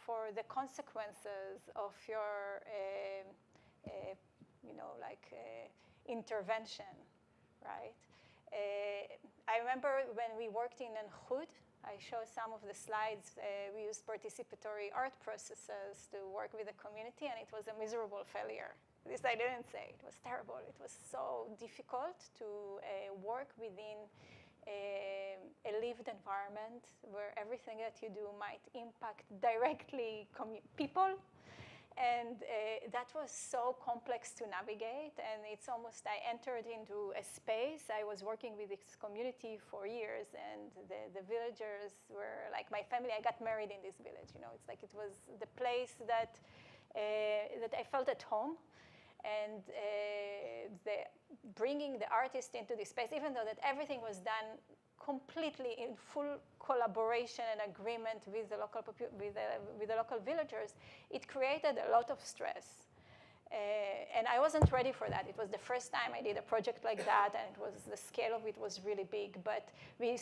for the consequences of your, intervention, right? I remember when we worked in Hood, I showed some of the slides. We used participatory art processes to work with the community, and it was a miserable failure. This I didn't say. It was terrible. It was so difficult to work within a lived environment where everything that you do might impact directly people. And that was so complex to navigate, and it's almost, I entered into a space. I was working with this community for years, and the villagers were like my family. I got married in this village, you know. It's like it was the place that I felt at home. And bringing the artist into this space, even though that everything was done completely in full collaboration and agreement with the local with the local villagers, it created a lot of stress. And I wasn't ready for that. It was the first time I did a project like that, and the scale of it was really big. But we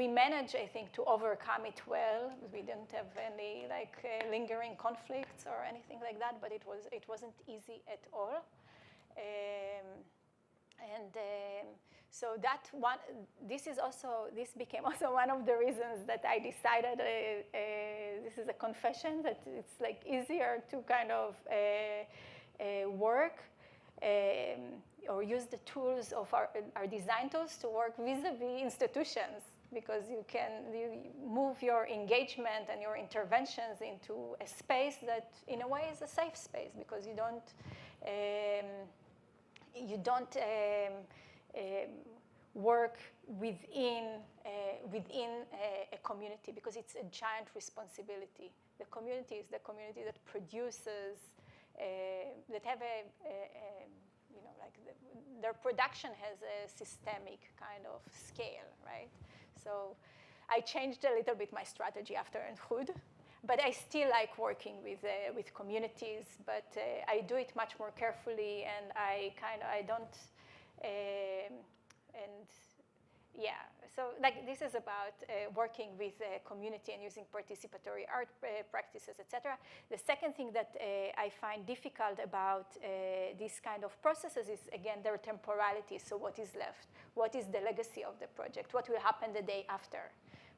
managed, I think, to overcome it well. We didn't have any lingering conflicts or anything like that. But it wasn't easy at all. So this became also one of the reasons that I decided, this is a confession, that it's like easier to kind of work or use the tools of our design tools to work vis-a-vis institutions, because you move your engagement and your interventions into a space that in a way is a safe space, because you don't work within a community, because it's a giant responsibility. The community is the community that produces, that have their production has a systemic kind of scale, right? So I changed a little bit my strategy after Hood. But I still like working with communities, but I do it much more carefully, and I don't, so this is about working with a community and using participatory art practices, etc. The second thing that I find difficult about these kind of processes is, again, their temporality. So what is left? What is the legacy of the project? What will happen the day after?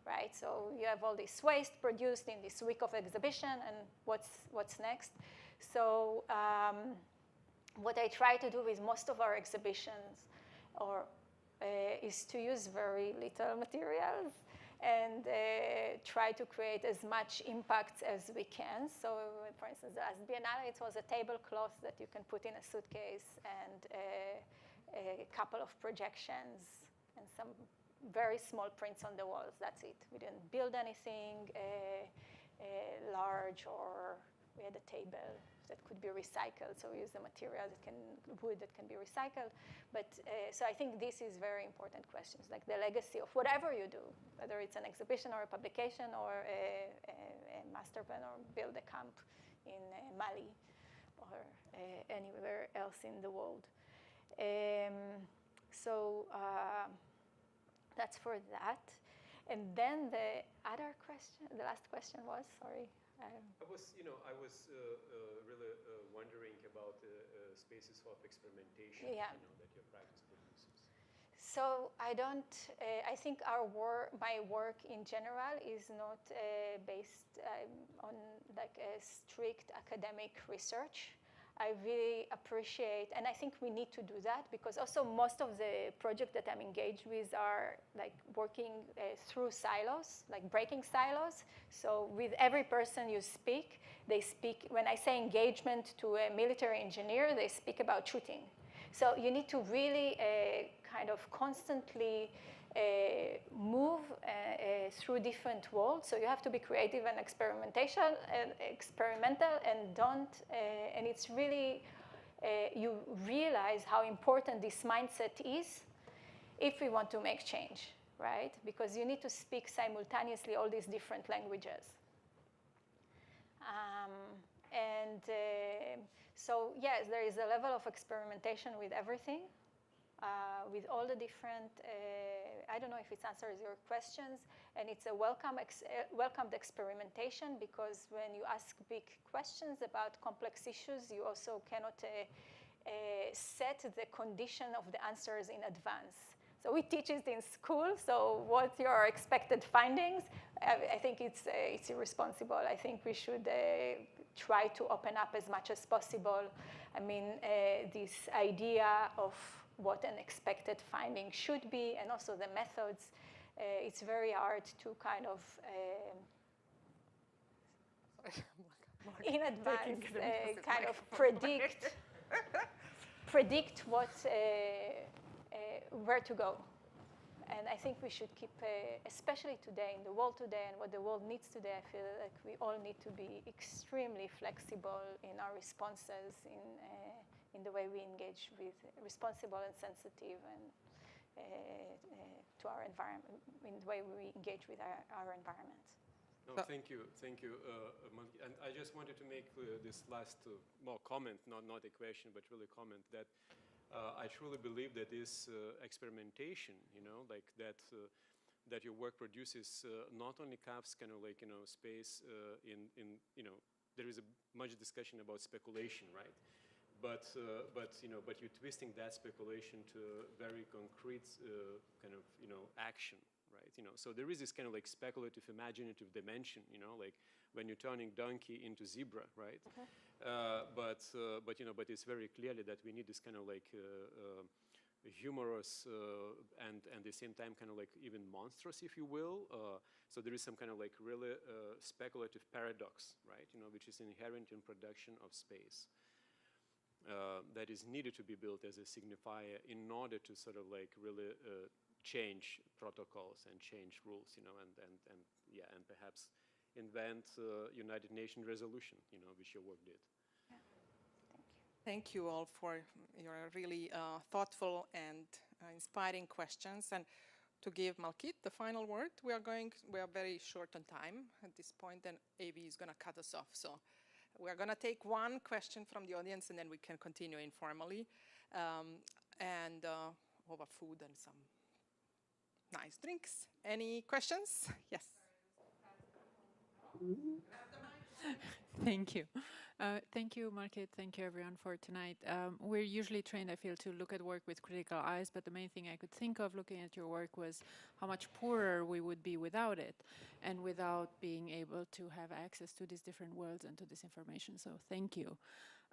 Right, so you have all this waste produced in this week of exhibition, and what's next? So what I try to do with most of our exhibitions is to use very little materials and try to create as much impact as we can. So for instance, the last Biennale, it was a tablecloth that you can put in a suitcase, and a couple of projections and some very small prints on the walls. That's it. We didn't build anything large, or we had a table that could be recycled. So we use the material wood that can be recycled. But so I think this is very important questions, like the legacy of whatever you do, whether it's an exhibition or a publication or a master plan or build a camp in Mali or anywhere else in the world. That's for that. And then the other question, the last question was, sorry. I was really wondering about spaces of experimentation, Yeah. That your practice produces. So I think my work in general is not based on like a strict academic research. I really appreciate, and I think we need to do that, because also most of the projects that I'm engaged with are like working through silos, like breaking silos. So with every person you speak, they speak, when I say engagement to a military engineer, they speak about shooting. So you need to really kind of constantly move through different worlds. So you have to be creative and experimental, and it's really, you realize how important this mindset is if we want to make change, right? Because you need to speak simultaneously all these different languages. So yes, there is a level of experimentation with everything. With all the different, I don't know if it answers your questions, and it's a welcomed experimentation, because when you ask big questions about complex issues, you also cannot set the condition of the answers in advance. So we teach it in school, so what's your expected findings? I think it's irresponsible. I think we should try to open up as much as possible. I mean, this idea of what an expected finding should be, and also the methods, it's very hard to kind of, in advance kind of predict what, where to go. And I think we should keep, especially today, in the world today and what the world needs today, I feel like we all need to be extremely flexible in our responses, in the way we engage with responsible and sensitive and to our environment, in the way we engage with our environment. No, thank you, Malkit. And I just wanted to make this last more comment, not a question, but really comment that I truly believe that this experimentation, like that, that your work produces not only carves kind of like space in there is much discussion about speculation, right? But you're twisting that speculation to very concrete kind of action, right? So there is this kind of like speculative, imaginative dimension, like when you're turning donkey into zebra, right? Okay. But it's very clearly that we need this kind of like humorous and at the same time kind of like even monstrous, if you will. So there is some kind of like really speculative paradox, right? Which is inherent in production of space. That is needed to be built as a signifier in order to sort of like really change protocols and change rules, and perhaps invent United Nations resolution, which your work did. Yeah. Thank you all for your really thoughtful and inspiring questions. And to give Malkit the final word, we are very short on time at this point, and Avi is going to cut us off. So we're going to take one question from the audience, and then we can continue informally, and over food and some nice drinks. Any questions? Yes. Thank you. Thank you, Malkit. Thank you, everyone, for tonight. We're usually trained, I feel, to look at work with critical eyes, but the main thing I could think of looking at your work was how much poorer we would be without it and without being able to have access to these different worlds and to this information. So thank you.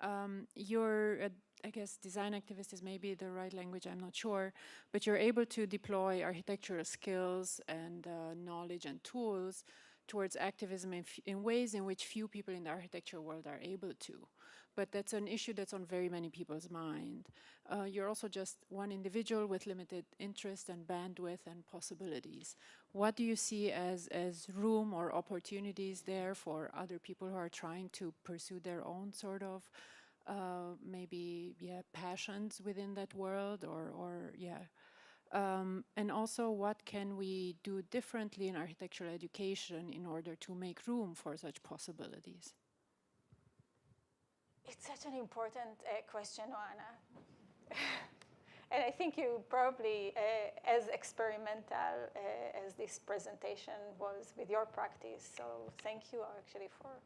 I guess design activist is maybe the right language, I'm not sure, but you're able to deploy architectural skills and knowledge and tools towards activism in ways in which few people in the architecture world are able to. But that's an issue that's on very many people's mind. You're also just one individual with limited interest and bandwidth and possibilities. What do you see as room or opportunities there for other people who are trying to pursue their own sort of passions within that world and also, what can we do differently in architectural education in order to make room for such possibilities? It's such an important question, Oana. And I think you probably, as experimental as this presentation was with your practice, so thank you actually for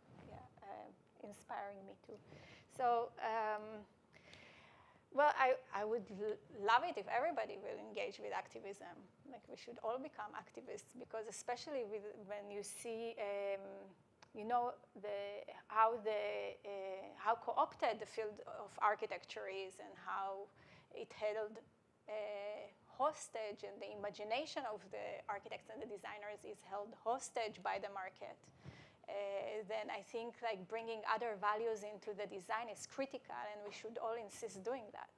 inspiring me too. So, well, I would love it if everybody will engage with activism. Like, we should all become activists, because especially when you see, how co-opted the field of architecture is, and how it held hostage, and the imagination of the architects and the designers is held hostage by the market. Then I think like bringing other values into the design is critical, and we should all insist doing that.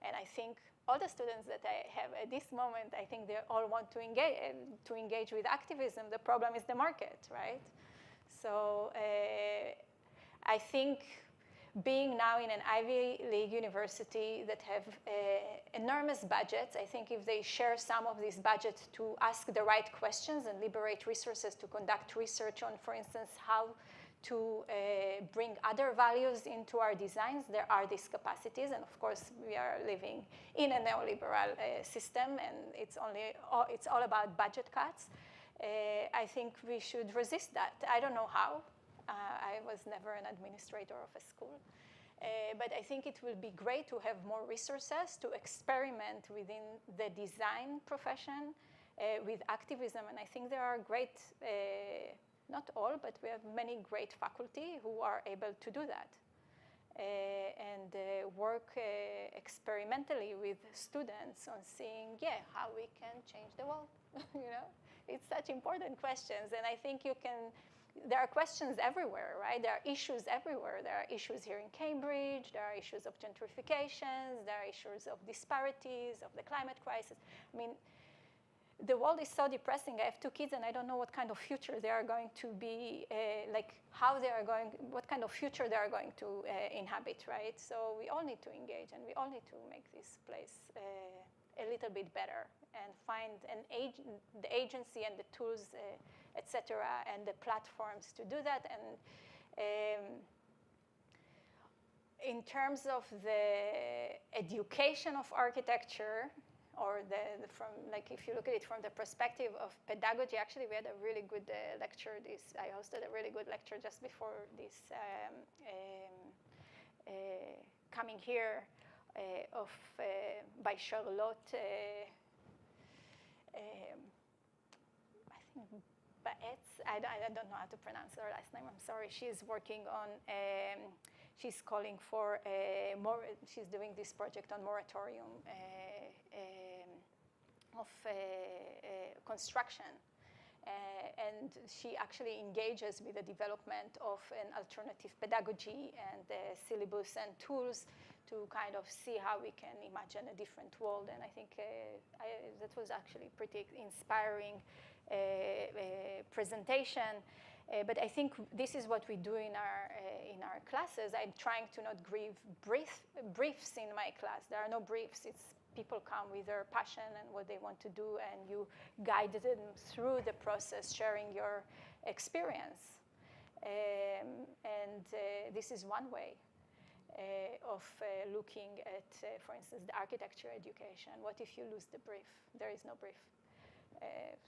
And I think all the students that I have at this moment, I think they all want to engage with activism. The problem is the market, right? So I think being now in an Ivy League university that have enormous budgets, I think if they share some of these budgets to ask the right questions and liberate resources to conduct research on, for instance, how to bring other values into our designs, there are these capacities. And of course, we are living in a neoliberal system, and it's all about budget cuts. I think we should resist that. I don't know how. I was never an administrator of a school. But I think it will be great to have more resources to experiment within the design profession with activism. And I think there are great, not all, but we have many great faculty who are able to do that. And work experimentally with students on seeing, how we can change the world. It's such important questions. And I think you can there are questions everywhere, right? There are issues everywhere. There are issues here in Cambridge. There are issues of gentrifications. There are issues of disparities, of the climate crisis. I mean, the world is so depressing. I have 2 kids, and I don't know what kind of future they are going to be, what kind of future they are going to inhabit, right? So we all need to engage, and we all need to make this place a little bit better and find the agency and the tools, et cetera, and the platforms to do that. And in terms of the education of architecture, or if you look at it from the perspective of pedagogy, actually we had a really good lecture. I hosted a really good lecture just before this coming here by Charlotte, I think Baetz. I don't know how to pronounce her last name. I'm sorry. She's working on. She's calling for she's doing this project on moratorium of construction. And she actually engages with the development of an alternative pedagogy and syllabus and tools to kind of see how we can imagine a different world. And I think that was actually pretty inspiring presentation. But I think this is what we do in our classes. I'm trying to not give briefs in my class. There are no briefs. It's people come with their passion and what they want to do, and you guide them through the process, sharing your experience. And this is one way of looking at, for instance, the architecture education. What if you lose the brief? There is no brief.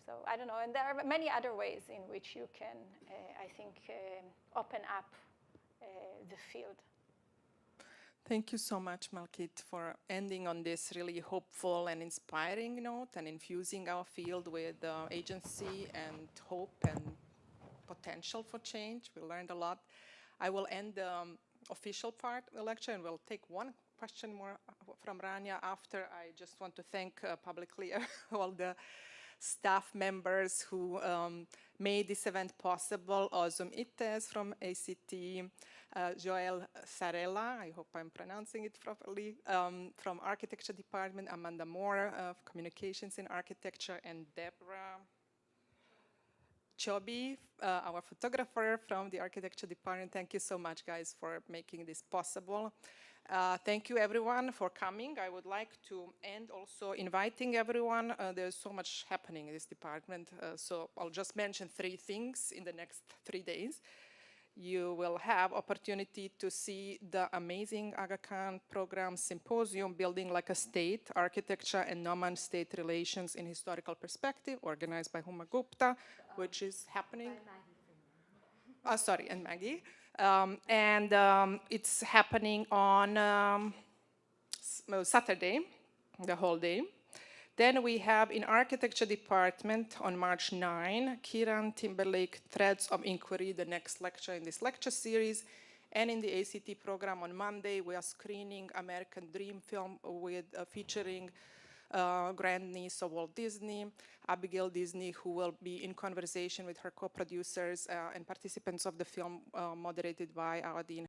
So I don't know, and there are many other ways in which you can, I think, open up the field. Thank you so much, Malkit, for ending on this really hopeful and inspiring note and infusing our field with agency and hope and potential for change. We learned a lot. I will end the official part of the lecture, and we'll take one question more from Rania after. I just want to thank publicly all the staff members who made this event possible. Ozum Ites from ACT, Joel Sarella, I hope I'm pronouncing it properly, from Architecture Department, Amanda Moore of Communications in Architecture, and Deborah Chobi, our photographer from the Architecture Department. Thank you so much, guys, for making this possible. Thank you, everyone, for coming. I would like to end also inviting everyone. There's so much happening in this department, so I'll just mention 3 things in the next 3 days. You will have opportunity to see the amazing Aga Khan program symposium, Building Like a State, Architecture and Non-State Relations in Historical Perspective, organized by Huma Gupta, which is happening. And Maggie. It's happening on Saturday, the whole day. Then we have in Architecture Department on March 9, Kiran Timberlake, Threads of Inquiry, the next lecture in this lecture series. And in the ACT program on Monday, we are screening American Dream film with featuring grandniece of Walt Disney, Abigail Disney, who will be in conversation with her co-producers and participants of the film moderated by our Dean